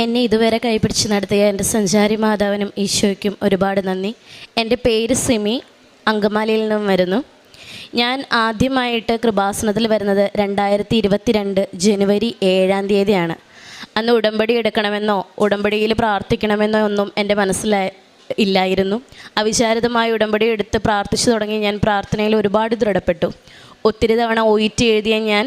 എന്നെ ഇതുവരെ കൈപിടിച്ച് നടത്തിയ എൻ്റെ സഞ്ചാരി മാതാവിനും ഈശോയ്ക്കും ഒരുപാട് നന്ദി. എൻ്റെ പേര് സിമി, അങ്കമാലിയിൽ നിന്നും വരുന്നു. ഞാൻ ആദ്യമായിട്ട് കൃപാസനത്തിൽ വരുന്നത് 2022 ജനുവരി 7-ാം തീയതിയാണ്. അന്ന് ഉടമ്പടി എടുക്കണമെന്നോ ഉടമ്പടിയിൽ പ്രാർത്ഥിക്കണമെന്നോ ഒന്നും എൻ്റെ ഇല്ലായിരുന്നു. അവിചാരിതമായി ഉടമ്പടി എടുത്ത് പ്രാർത്ഥിച്ചു തുടങ്ങി ഞാൻ പ്രാർത്ഥനയിൽ ഒരുപാട് ദൃഢപ്പെട്ടു. ഒത്തിരി തവണ OET എഴുതിയ ഞാൻ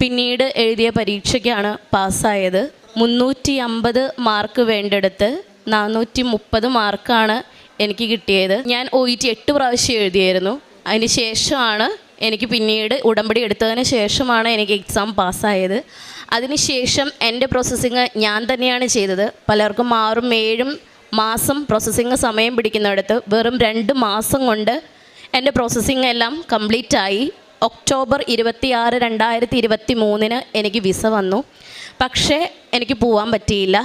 പിന്നീട് എഴുതിയ പരീക്ഷയ്ക്കാണ് പാസ്സായത്. 350 മാർക്ക് വേണ്ടെടുത്ത് 430 മാർക്കാണ് എനിക്ക് കിട്ടിയത്. ഞാൻ OET 8 പ്രാവശ്യം എഴുതിയായിരുന്നു. അതിന് ശേഷമാണ് എനിക്ക് പിന്നീട് ഉടമ്പടി എടുത്തതിന് ശേഷമാണ് എനിക്ക് എക്സാം പാസ്സായത്. അതിനുശേഷം എൻ്റെ പ്രോസസ്സിങ് ഞാൻ തന്നെയാണ് ചെയ്തത്. പലർക്കും 6-7 മാസം പ്രോസസ്സിങ് സമയം പിടിക്കുന്നിടത്ത് വെറും 2 മാസം കൊണ്ട് എൻ്റെ പ്രോസസ്സിങ് എല്ലാം കംപ്ലീറ്റായി. ഒക്ടോബർ 26, 2023 എനിക്ക് വിസ വന്നു. പക്ഷേ എനിക്ക് പോകാൻ പറ്റിയില്ല.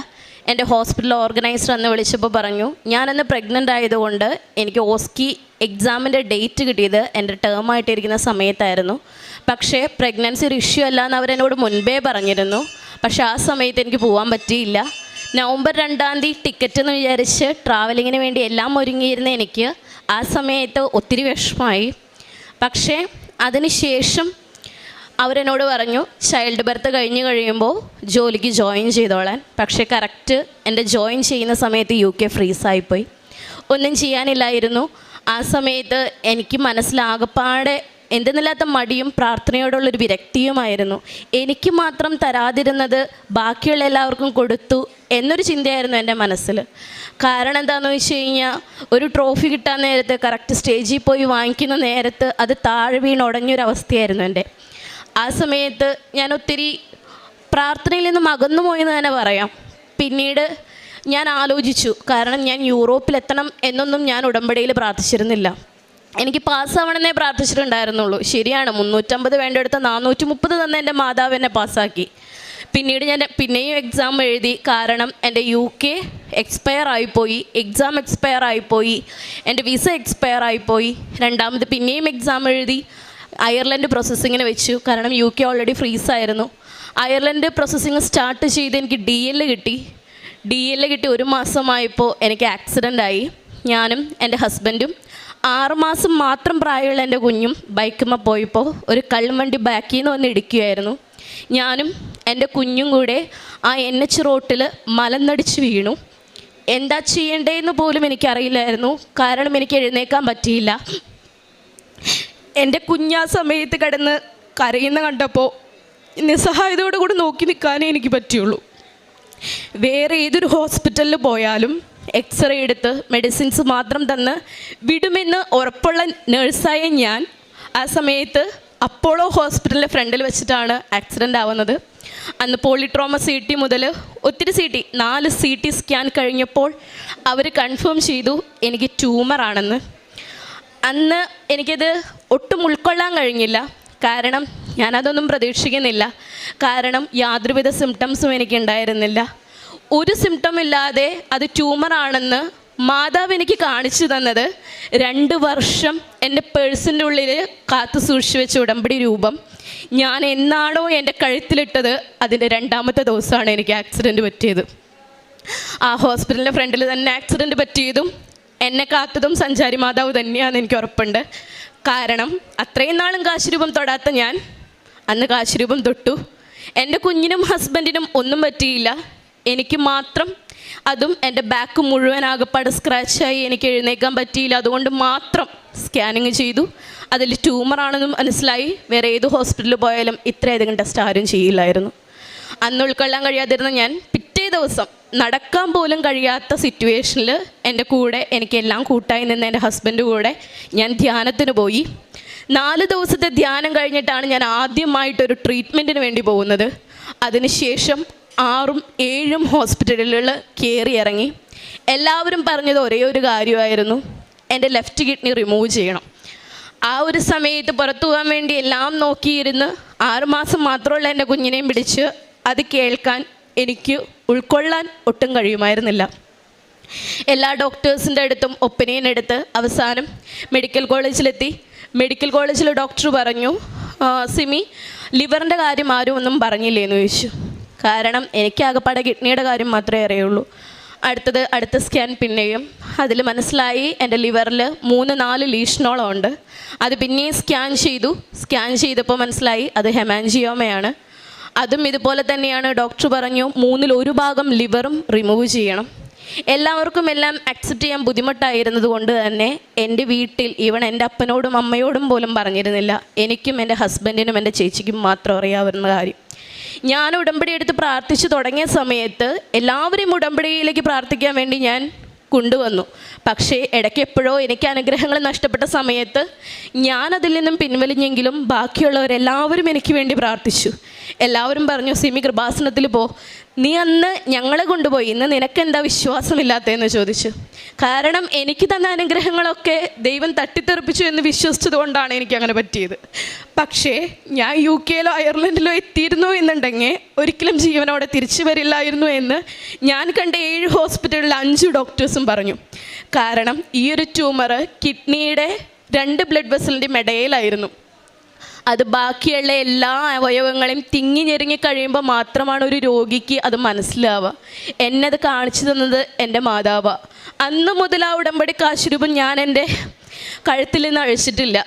എൻ്റെ ഹോസ്പിറ്റൽ ഓർഗനൈസർ അന്ന് വിളിച്ചപ്പോൾ പറഞ്ഞു, ഞാനന്ന് പ്രഗ്നൻ്റ് ആയതുകൊണ്ട് എനിക്ക് ഓസ്കി എക്സാമിൻ്റെ ഡേറ്റ് കിട്ടിയത് എൻ്റെ ടേമായിട്ടിരിക്കുന്ന സമയത്തായിരുന്നു. പക്ഷേ പ്രഗ്നൻസി ഒരു ഇഷ്യൂ അല്ല എന്ന് അവരെന്നോട് മുൻപേ പറഞ്ഞിരുന്നു. പക്ഷേ ആ സമയത്ത് എനിക്ക് പോകാൻ പറ്റിയില്ല. നവംബർ 2-ാം തീയതി ടിക്കറ്റ് എന്ന് വിചാരിച്ച് ട്രാവലിങ്ങിന് വേണ്ടി എല്ലാം ഒരുങ്ങിയിരുന്ന എനിക്ക് ആ സമയത്ത് ഒത്തിരി വിഷമമായി. പക്ഷേ അതിനുശേഷം അവരെന്നോട് പറഞ്ഞു, ചൈൽഡ് ബർത്ത് കഴിയുമ്പോൾ ജോലിക്ക് ജോയിൻ ചെയ്തോളാൻ. പക്ഷേ കറക്റ്റ് എൻ്റെ ജോയിൻ ചെയ്യുന്ന സമയത്ത് UK ഫ്രീസായിപ്പോയി. ഒന്നും ചെയ്യാനില്ലായിരുന്നു. ആ സമയത്ത് എനിക്ക് മനസ്സിലാകപ്പാടെ എന്തെന്നില്ലാത്ത മടിയും പ്രാർത്ഥനയോടുള്ളൊരു വിരക്തിയുമായിരുന്നു. എനിക്ക് മാത്രം തരാതിരുന്നത് ബാക്കിയുള്ള എല്ലാവർക്കും കൊടുത്തു എന്നൊരു ചിന്തയായിരുന്നു എൻ്റെ മനസ്സിൽ. കാരണം എന്താണെന്ന് വെച്ച് കഴിഞ്ഞാൽ, ഒരു ട്രോഫി കിട്ടാൻ നേരത്ത് കറക്റ്റ് സ്റ്റേജിൽ പോയി വാങ്ങിക്കുന്ന നേരത്ത് അത് താഴെ വീണുടഞ്ഞൊരവസ്ഥയായിരുന്നു എൻ്റെ. ആ സമയത്ത് ഞാൻ ഒത്തിരി പ്രാർത്ഥനയിൽ നിന്നും അകന്നു പോയെന്ന് തന്നെ പറയാം. പിന്നീട് ഞാൻ ആലോചിച്ചു, കാരണം ഞാൻ യൂറോപ്പിലെത്തണം എന്നൊന്നും ഞാൻ ഉടമ്പടിയിൽ പ്രാർത്ഥിച്ചിരുന്നില്ല. എനിക്ക് പാസ്സാവണമെന്നേ പ്രാർത്ഥിച്ചിട്ടുണ്ടായിരുന്നുള്ളൂ. ശരിയാണ്, 350 വേണ്ടെടുത്ത് 430 തന്നെ എൻ്റെ മാതാവ് എന്നെ പാസ്സാക്കി. പിന്നീട് ഞാൻ പിന്നെയും എക്സാം എഴുതി. കാരണം എൻ്റെ UK എക്സ്പയർ ആയിപ്പോയി, എക്സാം എക്സ്പയർ ആയിപ്പോയി, എൻ്റെ വിസ എക്സ്പയർ ആയിപ്പോയി. രണ്ടാമത് പിന്നെയും എക്സാം എഴുതി. അയർലൻഡ് പ്രോസസ്സിങ്ങിന് വെച്ചു, കാരണം UK ഓൾറെഡി ഫ്രീസായിരുന്നു. അയർലൻഡ് പ്രോസസ്സിങ് സ്റ്റാർട്ട് ചെയ്ത് എനിക്ക് DL കിട്ടി. DL കിട്ടി 1 മാസമായപ്പോൾ എനിക്ക് ആക്സിഡൻ്റായി. ഞാനും എൻ്റെ ഹസ്ബൻഡും 6 മാസം മാത്രം പ്രായമുള്ള എൻ്റെ കുഞ്ഞും ബൈക്കുമ്മ പോയപ്പോൾ ഒരു കള്ളുവണ്ടി ബാക്കിൽ നിന്ന് വന്ന് ഇടിക്കുകയായിരുന്നു. ഞാനും എൻ്റെ കുഞ്ഞും കൂടെ ആ NH റോട്ടിൽ മലന്നടിച്ച് വീണു. എന്താ ചെയ്യേണ്ടതെന്ന് പോലും എനിക്കറിയില്ലായിരുന്നു. കാരണം എനിക്ക് എഴുന്നേക്കാൻ പറ്റിയില്ല. എൻ്റെ കുഞ്ഞാ സമയത്ത് കിടന്ന് കരയുന്ന കണ്ടപ്പോൾ നിസ്സഹായതയോടെ കൂടി നോക്കി നിൽക്കാനേ എനിക്ക് പറ്റുള്ളൂ. വേറെ ഏതൊരു ഹോസ്പിറ്റലിൽ പോയാലും എക്സ്റേ എടുത്ത് മെഡിസിൻസ് മാത്രം തന്ന് വിടുമെന്ന് ഉറപ്പുള്ള നേഴ്സായ ഞാൻ ആ സമയത്ത് അപ്പോളോ ഹോസ്പിറ്റലിൻ്റെ ഫ്രണ്ടിൽ വെച്ചിട്ടാണ് ആക്സിഡൻ്റ് ആവുന്നത്. അന്ന് പോളിട്രോമ CT മുതൽ ഒത്തിരി CT 4 CT സ്കാൻ കഴിഞ്ഞപ്പോൾ അവർ കൺഫേം ചെയ്തു എനിക്ക് ട്യൂമറാണെന്ന്. അന്ന് എനിക്കത് ഒട്ടും ഉൾക്കൊള്ളാൻ കഴിഞ്ഞില്ല. കാരണം ഞാനതൊന്നും പ്രതീക്ഷിക്കുന്നില്ല. കാരണം യാതൊരുവിധ സിംറ്റംസും എനിക്കുണ്ടായിരുന്നില്ല. ഒരു സിംറ്റം ഇല്ലാതെ അത് ട്യൂമറാണെന്ന് മാതാവ് എനിക്ക് കാണിച്ചു തന്നത് 2 വർഷം എൻ്റെ പേഴ്സിൻ്റെ ഉള്ളിൽ കാത്തു സൂക്ഷിച്ച് വെച്ച ഉടമ്പടി രൂപം ഞാൻ എന്നാണോ എൻ്റെ കഴുത്തിലിട്ടത് അതിൻ്റെ 2ാമത്തെ ദിവസമാണ് എനിക്ക് ആക്സിഡൻറ്റ് പറ്റിയത്. ആ ഹോസ്പിറ്റലിൻ്റെ ഫ്രണ്ടിൽ തന്നെ ആക്സിഡൻറ്റ് പറ്റിയതും എന്നെ കാത്തതും സഞ്ചാരി മാതാവ് തന്നെയാണെന്ന് എനിക്ക് ഉറപ്പുണ്ട്. കാരണം അത്രയും നാളും കാശുരൂപം തൊടാത്ത ഞാൻ അന്ന് കാശുരൂപം തൊട്ടു. എൻ്റെ കുഞ്ഞിനും ഹസ്ബൻഡിനും ഒന്നും പറ്റിയില്ല, എനിക്ക് മാത്രം. അതും എൻ്റെ ബാക്ക് മുഴുവൻ ആകപ്പാട് സ്ക്രാച്ചായി, എനിക്ക് എഴുന്നേക്കാൻ പറ്റിയില്ല. അതുകൊണ്ട് മാത്രം സ്കാനിങ് ചെയ്തു. അതിൽ ട്യൂമറാണെന്നും മനസ്സിലായി. വേറെ ഏത് ഹോസ്പിറ്റലിൽ പോയാലും ഇത്രയധികം ടെസ്റ്റ് ആരും ചെയ്യില്ലായിരുന്നു. അന്ന് ഉൾക്കൊള്ളാൻ കഴിയാതിരുന്ന ഞാൻ പിറ്റേ ദിവസം നടക്കാൻ പോലും കഴിയാത്ത സിറ്റുവേഷനിൽ എൻ്റെ കൂടെ എനിക്കെല്ലാം കൂട്ടായി നിന്ന് എൻ്റെ ഹസ്ബൻഡ് കൂടെ ഞാൻ ധ്യാനത്തിന് പോയി. 4 ദിവസത്തെ ധ്യാനം കഴിഞ്ഞിട്ടാണ് ഞാൻ ആദ്യമായിട്ടൊരു ട്രീറ്റ്മെൻറ്റിന് വേണ്ടി പോകുന്നത്. അതിനുശേഷം 6-7 ഹോസ്പിറ്റലുകളിൽ കയറി ഇറങ്ങി. എല്ലാവരും പറഞ്ഞത് ഒരേ ഒരു കാര്യമായിരുന്നു, എൻ്റെ ലെഫ്റ്റ് കിഡ്നി റിമൂവ് ചെയ്യണം. ആ ഒരു സമയത്ത് പുറത്തു പോകാൻ വേണ്ടി എല്ലാം നോക്കിയിരുന്ന് 6 മാസം മാത്രമുള്ള എൻ്റെ കുഞ്ഞിനെയും പിടിച്ച് അത് കേൾക്കാൻ എനിക്ക് ഉൾക്കൊള്ളാൻ ഒട്ടും കഴിയുമായിരുന്നില്ല. എല്ലാ ഡോക്ടേഴ്സിൻ്റെ അടുത്തും ഒപ്പീനിയൻ എടുത്ത് അവസാനം മെഡിക്കൽ കോളേജിലെത്തി. മെഡിക്കൽ കോളേജിൽ ഡോക്ടർ പറഞ്ഞു, സിമി ലിവറിൻ്റെ കാര്യം ആരും ഒന്നും പറഞ്ഞില്ലേന്ന് ചോദിച്ചു. കാരണം എനിക്കാകപ്പാടെ കിഡ്നിയുടെ കാര്യം മാത്രമേ അറിയുള്ളൂ. അടുത്ത സ്കാൻ പിന്നെയും അതിൽ മനസ്സിലായി എൻ്റെ ലിവറിൽ 3-4 ലീഷനോളം ഉണ്ട്. അത് പിന്നെയും സ്കാൻ ചെയ്തപ്പോൾ മനസ്സിലായി അത് ഹെമാൻജിയോമയാണ്. അതും ഇതുപോലെ തന്നെയാണ്. ഡോക്ടർ പറഞ്ഞു 1/3 ഭാഗം ലിവറും റിമൂവ് ചെയ്യണം. എല്ലാവർക്കും എല്ലാം അക്സെപ്റ്റ് ചെയ്യാൻ ബുദ്ധിമുട്ടായിരുന്നത് കൊണ്ട് തന്നെ എൻ്റെ വീട്ടിൽ എൻ്റെ അപ്പനോടും അമ്മയോടും പോലും പറഞ്ഞിരുന്നില്ല. എനിക്കും എൻ്റെ ഹസ്ബൻഡിനും എൻ്റെ ചേച്ചിക്കും മാത്രം അറിയാവുന്ന കാര്യം. ഞാൻ ഉടമ്പടി എടുത്ത് പ്രാർത്ഥിച്ചു തുടങ്ങിയ സമയത്ത് എല്ലാവരെയും ഉടമ്പടിയിലേക്ക് പ്രാർത്ഥിക്കാൻ വേണ്ടി ഞാൻ കൊണ്ടുവന്നു. പക്ഷേ ഇടയ്ക്ക് എപ്പോഴോ എനിക്ക് അനുഗ്രഹങ്ങൾ നഷ്ടപ്പെട്ട സമയത്ത് ഞാനതിൽ നിന്നും പിൻവലിഞ്ഞെങ്കിലും ബാക്കിയുള്ളവരെല്ലാവരും എനിക്ക് വേണ്ടി പ്രാർത്ഥിച്ചു. എല്ലാവരും പറഞ്ഞു, സിമി കൃപാസനത്തിൽ പോ, നീ അന്ന് ഞങ്ങളെ കൊണ്ടുപോയി, ഇന്ന് നിനക്കെന്താ വിശ്വാസമില്ലാത്തതെന്ന് ചോദിച്ചു. കാരണം എനിക്ക് തന്ന അനുഗ്രഹങ്ങളൊക്കെ ദൈവം തട്ടിത്തെറിപ്പിച്ചു എന്ന് വിശ്വസിച്ചത് കൊണ്ടാണ് എനിക്കങ്ങനെ പറ്റിയത്. പക്ഷേ ഞാൻ UK-ലോ അയർലൻഡിലോ എത്തിയിരുന്നു എന്നുണ്ടെങ്കിൽ ഒരിക്കലും ജീവനോടെ തിരിച്ചു വരില്ലായിരുന്നു എന്ന് ഞാൻ കണ്ട 7 ഹോസ്പിറ്റലിൽ 5 ഡോക്ടേഴ്സും പറഞ്ഞു. കാരണം ഈ ഒരു ട്യൂമർ കിഡ്നിയുടെ 2 ബ്ലഡ് വെസലിൻ്റെ ഇടയിലായിരുന്നു. അത് ബാക്കിയുള്ള എല്ലാ അവയവങ്ങളെയും തിങ്ങി ഞെരുങ്ങി കഴിയുമ്പോൾ മാത്രമാണ് ഒരു രോഗിക്ക് അത് മനസ്സിലാവുക. എന്നത് കാണിച്ചു തന്നത് എൻ്റെ മാതാവാണ്. അന്ന് മുതൽ ആ ഉടമ്പടി കാശുരൂപം ഞാൻ എൻ്റെ കഴുത്തിൽ നിന്ന് അഴിച്ചിട്ടില്ല.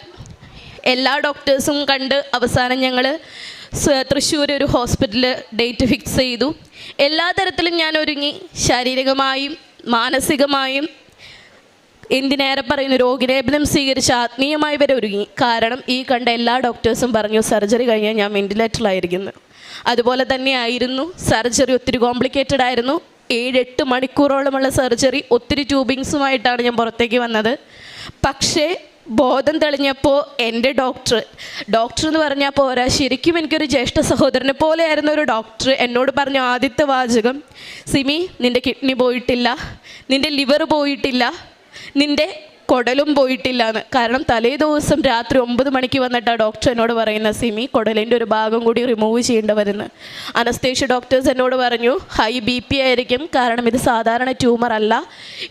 എല്ലാ ഡോക്ടേഴ്സും കണ്ട് അവസാനം ഞങ്ങൾ തൃശ്ശൂർ ഒരു ഹോസ്പിറ്റലിൽ ഡേറ്റ് ഫിക്സ് ചെയ്തു. എല്ലാ തരത്തിലും ഞാൻ ഒരുങ്ങി, ശാരീരികമായും മാനസികമായും എന്തിനേറെ പറയുന്നു, രോഗിലേപനം സ്വീകരിച്ച് ആത്മീയമായി വരെ ഒരുങ്ങി. കാരണം ഈ കണ്ട എല്ലാ ഡോക്ടേഴ്സും പറഞ്ഞു സർജറി കഴിഞ്ഞാൽ ഞാൻ വെന്റിലേറ്ററിലായിരിക്കുന്നു. അതുപോലെ തന്നെ ആയിരുന്നു. സർജറി ഒത്തിരി കോംപ്ലിക്കേറ്റഡ് ആയിരുന്നു. 7-8 മണിക്കൂറോളമുള്ള സർജറി, ഒത്തിരി ട്യൂബിങ്സുമായിട്ടാണ് ഞാൻ പുറത്തേക്ക് വന്നത്. പക്ഷേ ബോധം തെളിഞ്ഞപ്പോൾ എൻ്റെ ഡോക്ടർ എന്ന് പറഞ്ഞാൽ പോരാ, ശരിക്കും എനിക്കൊരു ജ്യേഷ്ഠ സഹോദരനെ പോലെയായിരുന്ന ഒരു ഡോക്ടർ എന്നോട് പറഞ്ഞ ആദ്യത്തെ വാചകം, സിമി നിൻ്റെ കിഡ്നി പോയിട്ടില്ല, നിൻ്റെ ലിവർ പോയിട്ടില്ല, നിൻ്റെ കുടലും പോയിട്ടില്ല എന്ന്. കാരണം തലേ ദിവസം രാത്രി 9 മണിക്ക് വന്നിട്ട് ആ ഡോക്ടർ എന്നോട് പറയുന്ന, സിമി കുടലിൻ്റെ ഒരു ഭാഗം കൂടി റിമൂവ് ചെയ്യേണ്ടി വരുന്നു. അനസ്തേഷ്യ ഡോക്ടേഴ്സ് എന്നോട് പറഞ്ഞു ഹൈ BP ആയിരിക്കും, കാരണം ഇത് സാധാരണ ട്യൂമർ അല്ല,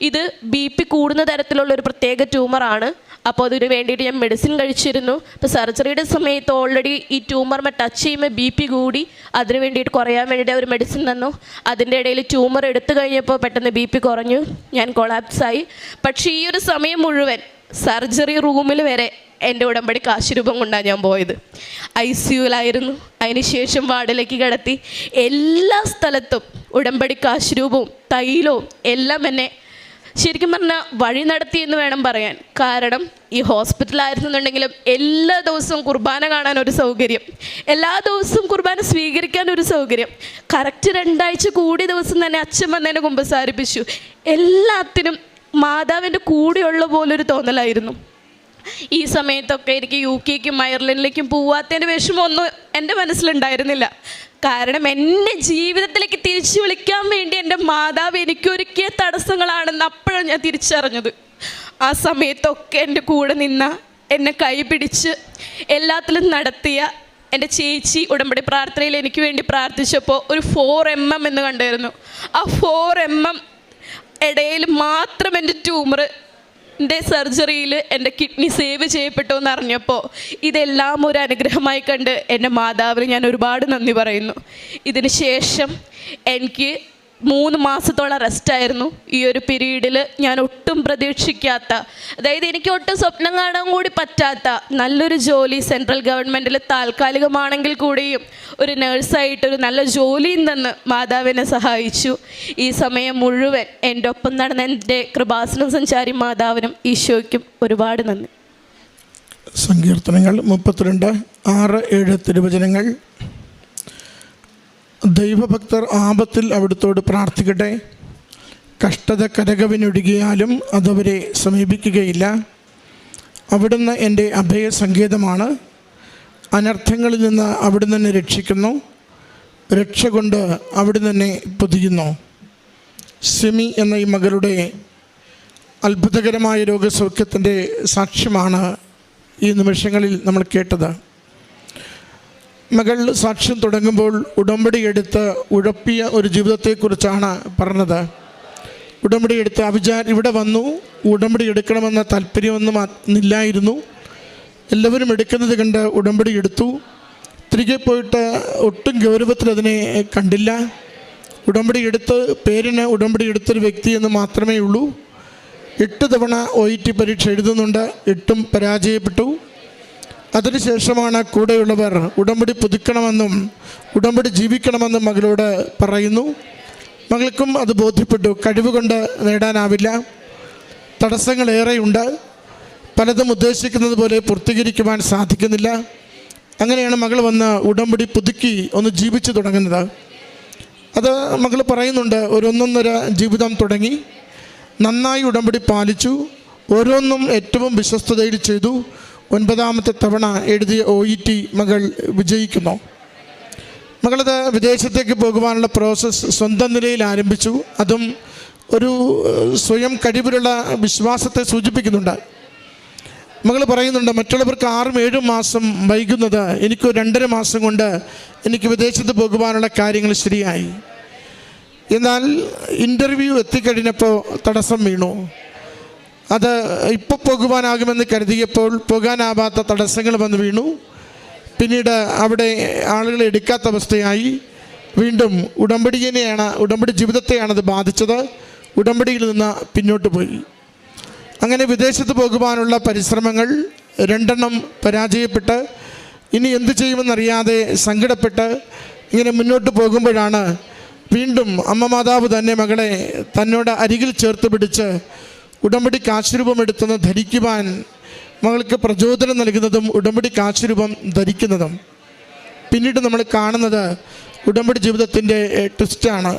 ഇത് BP കൂടുന്ന തരത്തിലുള്ളൊരു പ്രത്യേക ട്യൂമറാണ്. അപ്പോൾ അതിന് വേണ്ടിയിട്ട് ഞാൻ മെഡിസിൻ കഴിച്ചിരുന്നു. അപ്പോൾ സർജറിയുടെ സമയത്ത് ഓൾറെഡി ഈ ട്യൂമറിനെ ടച്ച് ചെയ്യുമ്പോൾ BP കൂടി, അതിന് വേണ്ടിയിട്ട് കുറയാൻ വേണ്ടിയിട്ട് ഒരു മെഡിസിൻ തന്നു. അതിൻ്റെ ഇടയിൽ ട്യൂമർ എടുത്തു കഴിഞ്ഞപ്പോൾ പെട്ടെന്ന് BP കുറഞ്ഞു, ഞാൻ കൊളാപ്സായി. പക്ഷേ ഈ ഒരു സമയം മുഴുവൻ സർജറി റൂമിൽ വരെ എൻ്റെ ഉടമ്പടി കാശുരൂപം കൊണ്ടാണ് ഞാൻ പോയത്. ICUലായിരുന്നു. അതിനുശേഷം വാർഡിലേക്ക് കിടത്തി. എല്ലാ സ്ഥലത്തും ഉടമ്പടി കാശുരൂപവും തൈലവും എല്ലാം എന്നെ ശരിക്കും പറഞ്ഞാൽ വഴി നടത്തി എന്ന് വേണം പറയാൻ. കാരണം ഈ ഹോസ്പിറ്റലായിരുന്നുണ്ടെങ്കിലും എല്ലാ ദിവസവും കുർബാന കാണാനൊരു സൗകര്യം, എല്ലാ ദിവസവും കുർബാന സ്വീകരിക്കാനൊരു സൗകര്യം. കറക്റ്റ് 2 ആഴ്ച കൂടിയ ദിവസം തന്നെ അച്ഛൻ വന്നതിനെ കുമ്പസാരിപ്പിച്ചു. എല്ലാത്തിനും മാതാവിൻ്റെ കൂടെയുള്ള പോലൊരു തോന്നലായിരുന്നു. ഈ സമയത്തൊക്കെ എനിക്ക് UK-ക്കും അയർലൻഡിലേക്കും പോവാത്തതിൻ്റെ വിഷമമൊന്നും എൻ്റെ മനസ്സിലുണ്ടായിരുന്നില്ല. കാരണം എന്നെ ജീവിതത്തിലേക്ക് തിരിച്ചു വിളിക്കാൻ വേണ്ടി എൻ്റെ മാതാവ് എനിക്കൊരുക്കിയ തടസ്സങ്ങളാണെന്ന് അപ്പോഴാണ് ഞാൻ തിരിച്ചറിഞ്ഞത്. ആ സമയത്തൊക്കെ എൻ്റെ കൂടെ നിന്ന, എന്നെ കൈപിടിച്ച് എല്ലാത്തിലും നടത്തിയ എൻ്റെ ചേച്ചി ഉടമ്പടി പ്രാർത്ഥനയിൽ എനിക്ക് വേണ്ടി പ്രാർത്ഥിച്ചപ്പോൾ ഒരു 4mm എന്ന് കണ്ടായിരുന്നു. ആ 4mm ഇടയിൽ മാത്രം എൻ്റെ ട്യൂമറിൻ്റെ സർജറിയിൽ എൻ്റെ കിഡ്നി സേവ് ചെയ്യപ്പെട്ടു എന്ന് അറിഞ്ഞപ്പോൾ ഇതെല്ലാം ഒരു അനുഗ്രഹമായി കണ്ട് എൻ്റെ മാതാവിന് ഞാൻ ഒരുപാട് നന്ദി പറയുന്നു. ഇതിന് ശേഷം എനിക്ക് 3 മാസത്തോളം റെസ്റ്റായിരുന്നു. ഈ ഒരു പീരീഡിൽ ഞാൻ ഒട്ടും പ്രതീക്ഷിക്കാത്ത, അതായത് എനിക്ക് ഒട്ടും സ്വപ്നം കാണാൻ കൂടി പറ്റാത്ത നല്ലൊരു ജോലി സെൻട്രൽ ഗവൺമെൻറ്റിൽ താൽക്കാലികമാണെങ്കിൽ കൂടിയും ഒരു നഴ്സായിട്ടൊരു നല്ല ജോലിയും തന്ന് മാതാവിനെ സഹായിച്ചു. ഈ സമയം മുഴുവൻ എൻ്റെ ഒപ്പം നടന്ന എൻ്റെ കൃപാസന സഞ്ചാരി മാതാവിനും ഈശോയ്ക്കും ഒരുപാട് നന്ദി. സങ്കീർത്തനങ്ങൾ 32, 6, 7 തിരുവചനങ്ങൾ. ദൈവഭക്തർ ആപത്തിൽ അവിടുത്തോട് പ്രാർത്ഥിക്കട്ടെ. കഷ്ടത കരകവിനൊഴുകിയാലും അതവരെ സമീപിക്കുകയില്ല. അവിടുന്ന് എൻ്റെ അഭയസങ്കേതമാണ്. അനർത്ഥങ്ങളിൽ നിന്ന് അവിടുന്ന് എന്നെ രക്ഷിക്കുന്നു. രക്ഷ കൊണ്ട് അവിടുന്ന് എന്നെ പൊതിയുന്നു. സിമി എന്ന ഈ മകളുടെ അത്ഭുതകരമായ രോഗസൗഖ്യത്തിൻ്റെ സാക്ഷ്യമാണ് ഈ നിമിഷങ്ങളിൽ നമ്മൾ കേട്ടത്. മകൾ സാക്ഷ്യം തുടങ്ങുമ്പോൾ ഉടമ്പടി എടുത്ത് ഉഴപ്പിയ ഒരു ജീവിതത്തെക്കുറിച്ചാണ് പറഞ്ഞത്. ഉടമ്പടി എടുത്ത് ഇവിടെ വന്നു, ഉടമ്പടി എടുക്കണമെന്ന താല്പര്യമൊന്നും ഇല്ലായിരുന്നു. എല്ലാവരും എടുക്കുന്നത് കണ്ട് ഉടമ്പടി എടുത്തു. തിരികെ പോയിട്ട് ഒട്ടും ഗൗരവത്തിൽ അതിനെ കണ്ടില്ല. ഉടമ്പടി എടുത്ത് പേരിന് ഉടമ്പടി എടുത്തൊരു വ്യക്തി എന്ന് മാത്രമേ ഉള്ളൂ. 8 തവണ OET പരീക്ഷ എഴുതുന്നുണ്ട്, 8ഉം പരാജയപ്പെട്ടു. അതിനുശേഷമാണ് കൂടെയുള്ളവർ ഉടമ്പടി പുതുക്കണമെന്നും ഉടമ്പടി ജീവിക്കണമെന്നും മകളോട് പറയുന്നു. മകൾക്കും അത് ബോധ്യപ്പെട്ടു. കഴിവുകൊണ്ട് നേടാനാവില്ല, തടസ്സങ്ങളേറെയുണ്ട്, പലതും ഉദ്ദേശിക്കുന്നത് പോലെ പൂർത്തീകരിക്കുവാൻ സാധിക്കുന്നില്ല. അങ്ങനെയാണ് മകൾ വന്ന് ഉടമ്പടി പുതുക്കി ഒന്ന് ജീവിച്ചു തുടങ്ങുന്നത്. അത് മകൾ പറയുന്നുണ്ട്, ഒരു 1.5 ജീവിതം തുടങ്ങി, നന്നായി ഉടമ്പടി പാലിച്ചു, ഓരോന്നും ഏറ്റവും വിശ്വസ്തതയിൽ ചെയ്തു. 9ാമത്തെ തവണ എഴുതിയ OET മകൾ വിജയിക്കുന്നു. മകളത് വിദേശത്തേക്ക് പോകുവാനുള്ള പ്രോസസ്സ് സ്വന്തം നിലയിൽ ആരംഭിച്ചു. അതും ഒരു സ്വയം കഴിവിലുള്ള വിശ്വാസത്തെ സൂചിപ്പിക്കുന്നുണ്ട്. മകൾ പറയുന്നുണ്ട്, മറ്റുള്ളവർക്ക് 6-7 മാസം വൈകുന്നത് എനിക്ക് 2.5 മാസം കൊണ്ട് എനിക്ക് വിദേശത്ത് പോകുവാനുള്ള കാര്യങ്ങൾ ശരിയായി. എന്നാൽ ഇൻ്റർവ്യൂ എത്തിക്കഴിഞ്ഞപ്പോൾ തടസ്സം വീണു. അത് ഇപ്പോൾ പോകുവാനാകുമെന്ന് കരുതിയപ്പോൾ പോകാനാവാത്ത തടസ്സങ്ങൾ വന്ന് വീണു. പിന്നീട് അവിടെ ആളുകളെ എടുക്കാത്ത അവസ്ഥയായി. വീണ്ടും ഉടമ്പടി ജീവിതത്തെയാണ് അത് ബാധിച്ചത്. ഉടമ്പടിയിൽ നിന്ന് പിന്നോട്ട് പോയി. അങ്ങനെ വിദേശത്ത് പോകുവാനുള്ള പരിശ്രമങ്ങൾ 2 പരാജയപ്പെട്ട് ഇനി എന്തു ചെയ്യുമെന്നറിയാതെ സങ്കടപ്പെട്ട് ഇങ്ങനെ മുന്നോട്ട് പോകുമ്പോഴാണ് വീണ്ടും അമ്മ മാതാവ് തന്നെ മകളെ തന്നോട് അരികിൽ ചേർത്ത് പിടിച്ച് ഉടമ്പടി കാശുരൂപം എടുത്തെന്ന് ധരിക്കുവാൻ മകൾക്ക് പ്രചോദനം നൽകുന്നതും ഉടമ്പടി കാശുരൂപം ധരിക്കുന്നതും. പിന്നീട് നമ്മൾ കാണുന്നത് ഉടമ്പടി ജീവിതത്തിൻ്റെ ട്വിസ്റ്റാണ്.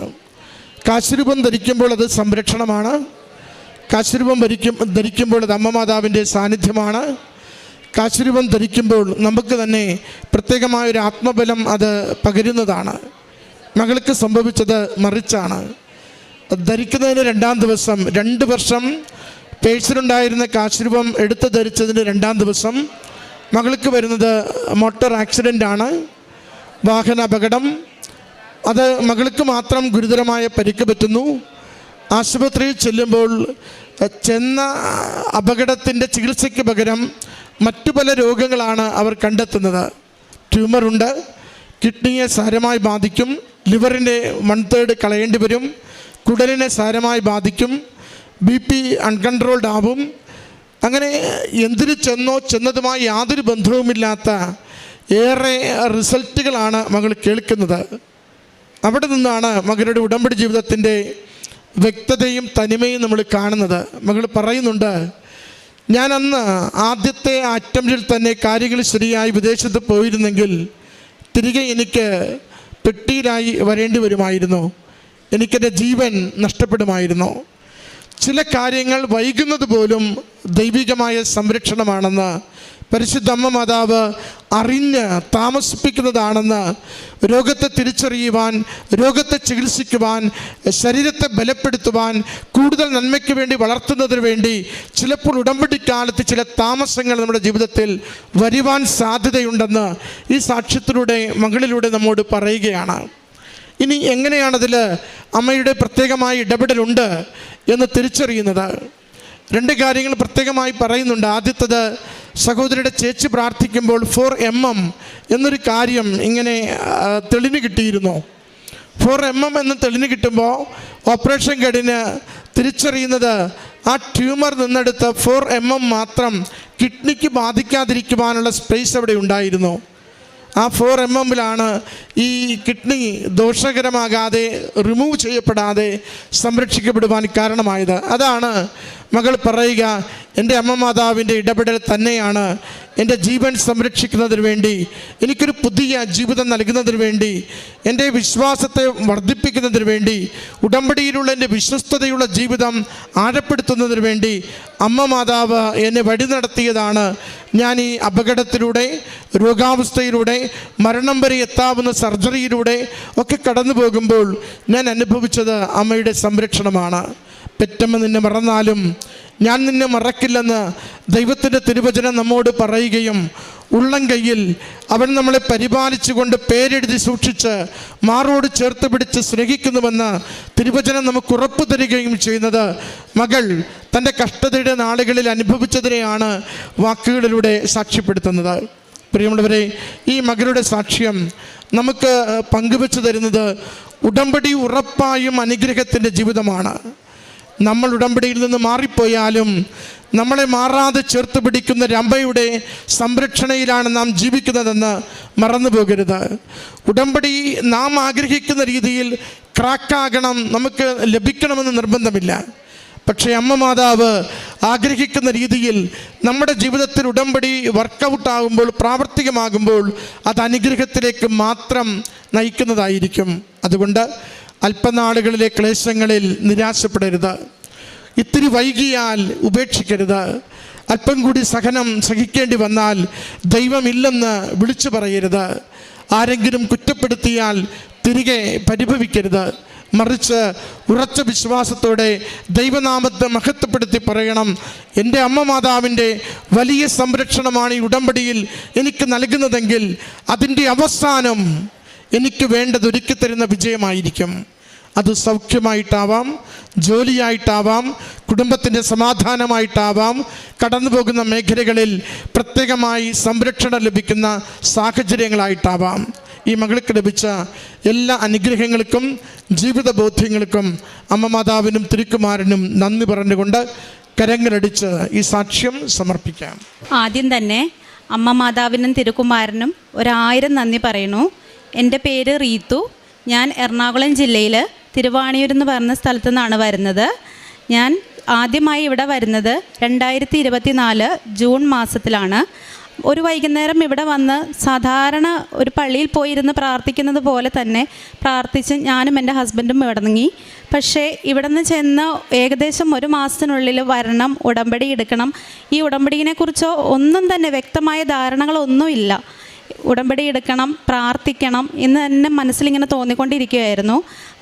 കാശുരൂപം ധരിക്കുമ്പോൾ അത് സംരക്ഷണമാണ്. കാശുരൂപം ധരിക്കുമ്പോൾ അത് അമ്മ മാതാവിൻ്റെ സാന്നിധ്യമാണ്. കാശുരൂപം ധരിക്കുമ്പോൾ നമുക്ക് തന്നെ പ്രത്യേകമായൊരു ആത്മബലം അത് പകരുന്നതാണ്. മകൾക്ക് സംഭവിച്ചത് മറിച്ചാണ്. ധരിക്കുന്നതിന് 2-ാം ദിവസം 2 വർഷം പേഴ്സിലുണ്ടായിരുന്ന കാശുരൂപം എടുത്ത് ധരിച്ചതിന് 2-ാം ദിവസം മകൾക്ക് വരുന്നത് മോട്ടോർ ആക്സിഡൻ്റാണ്, വാഹന അപകടം. അത് മകൾക്ക് മാത്രം ഗുരുതരമായ പരിക്ക് പറ്റുന്നു. ആശുപത്രിയിൽ ചെല്ലുമ്പോൾ ചെന്ന അപകടത്തിൻ്റെ ചികിത്സയ്ക്ക് പകരം മറ്റു പല രോഗങ്ങളാണ് അവർ കണ്ടെത്തുന്നത്. ട്യൂമറുണ്ട്, കിഡ്നിയെ സാരമായി ബാധിക്കും, ലിവറിൻ്റെ 1/3 കളയേണ്ടി വരും, കുടലിനെ സാരമായി ബാധിക്കും, BP അൺകൺട്രോൾഡ് ആവും. അങ്ങനെ എന്തിനു ചെന്നതുമായി യാതൊരു ബന്ധവുമില്ലാത്ത ഏറെ റിസൾട്ടുകളാണ് മകൾ കേൾക്കുന്നത്. അവിടെ നിന്നാണ് മകളുടെ ഉടമ്പടി ജീവിതത്തിൻ്റെ വ്യക്തതയും തനിമയും നമ്മൾ കാണുന്നത്. മകൾ പറയുന്നുണ്ട്, ഞാൻ അന്ന് ആദ്യത്തെ അറ്റംപ്റ്റിൽ തന്നെ കാര്യങ്ങൾ ശരിയായി വിദേശത്ത് പോയിരുന്നെങ്കിൽ തിരികെ എനിക്ക് പെട്ടിയിലായി വരേണ്ടി വരുമായിരുന്നു, എനിക്കെൻ്റെ ജീവൻ നഷ്ടപ്പെടുമായിരുന്നു. ചില കാര്യങ്ങൾ വൈകുന്നത് പോലും ദൈവികമായ സംരക്ഷണമാണെന്ന് പരിശുദ്ധ അമ്മ മാതാവ് അറിഞ്ഞ് താമസിപ്പിക്കുന്നതാണെന്ന് രോഗത്തെ തിരിച്ചറിയുവാൻ, രോഗത്തെ ചികിത്സിക്കുവാൻ, ശരീരത്തെ ബലപ്പെടുത്തുവാൻ, കൂടുതൽ നന്മയ്ക്ക് വേണ്ടി വളർത്തുന്നതിന് വേണ്ടി ചിലപ്പോൾ ഉടമ്പടിക്കാലത്ത് ചില താമസങ്ങൾ നമ്മുടെ ജീവിതത്തിൽ വരുവാൻ സാധ്യതയുണ്ടെന്ന് ഈ സാക്ഷ്യത്തിലൂടെ മകളിലൂടെ നമ്മോട് പറയുകയാണ്. ഇനി എങ്ങനെയാണതിൽ അമ്മയുടെ പ്രത്യേകമായ ഇടപെടലുണ്ട് എന്ന് തിരിച്ചറിയുന്നത്? 2 കാര്യങ്ങൾ പ്രത്യേകമായി പറയുന്നുണ്ട്. ആദ്യത്തത്, സഹോദരിയുടെ ചേച്ചി പ്രാർത്ഥിക്കുമ്പോൾ 4mm എന്നൊരു കാര്യം ഇങ്ങനെ തെളിഞ്ഞു കിട്ടിയിരുന്നു. 4mm എന്ന് തെളിഞ്ഞു കിട്ടുമ്പോൾ ഓപ്പറേഷൻ കഴിഞ്ഞ് തിരിച്ചറിയുന്നത് ആ ട്യൂമർ നിന്നെടുത്ത് 4mm മാത്രം കിഡ്നിക്ക് ബാധിക്കാതിരിക്കുവാനുള്ള സ്പേസ് അവിടെ ഉണ്ടായിരുന്നു. ആ 4mmലാണ് ഈ കിഡ്നി ദോഷകരമാകാതെ, റിമൂവ് ചെയ്യപ്പെടാതെ സംരക്ഷിക്കപ്പെടുവാൻ കാരണമായത്. അതാണ് മകൾ പറയുക, എൻ്റെ അമ്മ മാതാവിൻ്റെ ഇടപെടൽ തന്നെയാണ് എൻ്റെ ജീവൻ സംരക്ഷിക്കുന്നതിന് വേണ്ടി, എനിക്കൊരു പുതിയ ജീവിതം നൽകുന്നതിന് വേണ്ടി, എൻ്റെ വിശ്വാസത്തെ വർദ്ധിപ്പിക്കുന്നതിന് വേണ്ടി, ഉടമ്പടിയിലുള്ള എൻ്റെ വിശ്വസ്തതയുള്ള ജീവിതം ആഴപ്പെടുത്തുന്നതിന് വേണ്ടി അമ്മ മാതാവ് എന്നെ വഴി നടത്തിയതാണ്. ഞാൻ ഈ അപകടത്തിലൂടെ, രോഗാവസ്ഥയിലൂടെ, മരണം വരെ എത്താവുന്ന സർജറിയിലൂടെ ഒക്കെ കടന്നു പോകുമ്പോൾ ഞാൻ അനുഭവിച്ചത് അമ്മയുടെ സംരക്ഷണമാണ്. പെറ്റമ്മ നിന്നെ മറന്നാലും ഞാൻ നിന്നെ മറക്കില്ലെന്ന് ദൈവത്തിൻ്റെ തിരുവചനം നമ്മോട് പറയുകയും ഉള്ളം കയ്യിൽ അവൻ നമ്മളെ പരിപാലിച്ചുകൊണ്ട് പേരെഴുതി സൂക്ഷിച്ച് മാറോട് ചേർത്ത് പിടിച്ച് സ്നേഹിക്കുന്നുവെന്ന് തിരുവചനം നമുക്ക് ഉറപ്പ് തരികയും ചെയ്യുന്നത് മകൾ തൻ്റെ കഷ്ടതയുടെ നാളുകളിൽ അനുഭവിച്ചതിനെയാണ് വാക്കുകളിലൂടെ സാക്ഷ്യപ്പെടുത്തുന്നത്. പ്രിയമുള്ളവരെ, ഈ മകളുടെ സാക്ഷ്യം നമുക്ക് പങ്കുവെച്ചു തരുന്നത് ഉടമ്പടി ഉറപ്പായും അനുഗ്രഹത്തിൻ്റെ ജീവിതമാണ്. നമ്മൾ ഉടമ്പടിയിൽ നിന്ന് മാറിപ്പോയാലും നമ്മളെ മാറാതെ ചേർത്ത് പിടിക്കുന്ന രമ്പയുടെ സംരക്ഷണയിലാണ് നാം ജീവിക്കുന്നതെന്ന് മറന്നു പോകരുത്. ഉടമ്പടി നാം ആഗ്രഹിക്കുന്ന രീതിയിൽ ക്രാക്കാകണം, നമുക്ക് ലഭിക്കണമെന്ന് നിർബന്ധമില്ല. പക്ഷേ അമ്മ മാതാവ് ആഗ്രഹിക്കുന്ന രീതിയിൽ നമ്മുടെ ജീവിതത്തിൽ ഉടമ്പടി വർക്കൗട്ടാകുമ്പോൾ, പ്രാവർത്തികമാകുമ്പോൾ അത് അനുഗ്രഹത്തിലേക്ക് മാത്രം നയിക്കുന്നതായിരിക്കും. അതുകൊണ്ട് അല്പനാളുകളിലെ ക്ലേശങ്ങളിൽ നിരാശപ്പെടരുത്. ഇത്തിരി വൈകിയാൽ ഉപേക്ഷിക്കരുത്. അല്പം കൂടി സഹനം സഹിക്കേണ്ടി വന്നാൽ ദൈവമില്ലെന്ന് വിളിച്ചു പറയരുത്. ആരെങ്കിലും കുറ്റപ്പെടുത്തിയാൽ തിരികെ പരിഭവിക്കരുത്. മറിച്ച് ഉറച്ച വിശ്വാസത്തോടെ ദൈവനാമത്തെ മഹത്വപ്പെടുത്തി പറയണം, എൻ്റെ അമ്മ മാതാവിൻ്റെ വലിയ സംരക്ഷണമാണ് ഈ ഉടമ്പടിയിൽ എനിക്ക് നൽകുന്നതെങ്കിൽ അതിൻ്റെ അവസാനം എനിക്ക് വേണ്ടത് ഒരുക്കി തരുന്ന വിജയമായിരിക്കും. അത് സൗഖ്യമായിട്ടാവാം, ജോലിയായിട്ടാവാം, കുടുംബത്തിൻ്റെ സമാധാനമായിട്ടാവാം, കടന്നു പോകുന്ന മേഖലകളിൽ പ്രത്യേകമായി സംരക്ഷണം ലഭിക്കുന്ന സാഹചര്യങ്ങളായിട്ടാവാം. ഈ മകൾക്ക് ലഭിച്ച എല്ലാ അനുഗ്രഹങ്ങൾക്കും ജീവിത ബോധ്യങ്ങൾക്കും അമ്മ മാതാവിനും തിരുക്കുമാരനും നന്ദി പറഞ്ഞുകൊണ്ട് കരങ്ങളടിച്ച് ഈ സാക്ഷ്യം സമർപ്പിക്കാം. ആദ്യം തന്നെ അമ്മ മാതാവിനും തിരുക്കുമാരനും 1000 നന്ദി പറയുന്നു. എൻ്റെ പേര് റീതു. ഞാൻ എറണാകുളം ജില്ലയിൽ തിരുവാണിയൂർ എന്ന് പറഞ്ഞ സ്ഥലത്തു നിന്നാണ് വരുന്നത്. ഞാൻ ആദ്യമായി ഇവിടെ വരുന്നത് 2024 ജൂൺ മാസത്തിലാണ്. ഒരു വൈകുന്നേരം ഇവിടെ വന്ന് സാധാരണ ഒരു പള്ളിയിൽ പോയിരുന്ന് പ്രാർത്ഥിക്കുന്നത് പോലെ തന്നെ പ്രാർത്ഥിച്ച് ഞാനും എൻ്റെ ഹസ്ബൻഡും ഇറങ്ങി. പക്ഷേ ഇവിടെ നിന്ന് ചെന്ന് ഏകദേശം 1 മാസത്തിനുള്ളിൽ വരണം, ഉടമ്പടി എടുക്കണം, ഈ ഉടമ്പടിയെക്കുറിച്ചോ ഒന്നും തന്നെ വ്യക്തമായ ധാരണകളൊന്നുമില്ല. ഉടമ്പടി എടുക്കണം, പ്രാർത്ഥിക്കണം എന്ന് തന്നെ മനസ്സിലിങ്ങനെ തോന്നിക്കൊണ്ടിരിക്കുകയായിരുന്നു.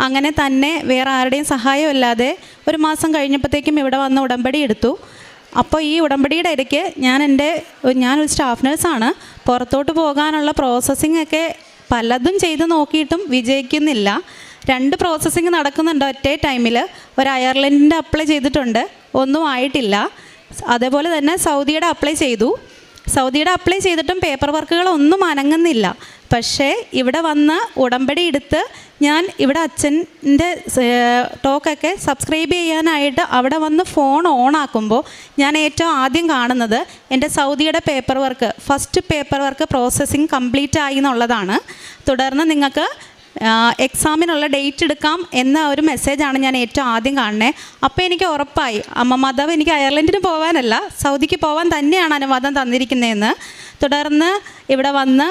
അങ്ങനെ തന്നെ വേറെ ആരുടെയും സഹായമില്ലാതെ 1 മാസം കഴിഞ്ഞപ്പോഴത്തേക്കും ഇവിടെ വന്ന് ഉടമ്പടി എടുത്തു. അപ്പോൾ ഈ ഉടമ്പടിയുടെ ഇടയ്ക്ക് ഞാനൊരു സ്റ്റാഫ് നഴ്സാണ്. പുറത്തോട്ട് പോകാനുള്ള പ്രോസസ്സിംഗ് ഒക്കെ പലതും ചെയ്ത് നോക്കിയിട്ടും വിജയിക്കുന്നില്ല. 2 പ്രോസസ്സിങ് നടക്കുന്നുണ്ട് ഒറ്റ ടൈമിൽ. ഒരു അയർലൻഡിൻ്റെ അപ്ലൈ ചെയ്തിട്ടുണ്ട്, ഒന്നും ആയിട്ടില്ല. അതേപോലെ തന്നെ സൗദിയുടെ അപ്ലൈ ചെയ്തിട്ടും പേപ്പർ വർക്കുകളൊന്നും അനങ്ങുന്നില്ല. പക്ഷേ ഇവിടെ വന്ന് ഉടമ്പടി എടുത്ത് ഞാൻ ഇവിടെ അച്ഛൻ്റെ ടോക്കൊക്കെ സബ്സ്ക്രൈബ് ചെയ്യാനായിട്ട് അവിടെ വന്ന് ഫോൺ ഓണാക്കുമ്പോൾ ഞാൻ ഏറ്റവും ആദ്യം കാണുന്നത് എൻ്റെ സൗദിയുടെ first paper work processing complete ആയി എന്നുള്ളതാണ്. തുടർന്ന് നിങ്ങൾക്ക് എക്സാമിനുള്ള ഡേറ്റ് എടുക്കാം എന്ന ഒരു മെസ്സേജാണ് ഞാൻ ഏറ്റവും ആദ്യം കാണുന്നത്. അപ്പോൾ എനിക്ക് ഉറപ്പായി അമ്മ മാതാവ് എനിക്ക് അയർലൻഡിന് പോകാനല്ല, സൗദിക്ക് പോകാൻ തന്നെയാണ് അനുവാദം തന്നിരിക്കുന്നതെന്ന്. തുടർന്ന് ഇവിടെ വന്ന്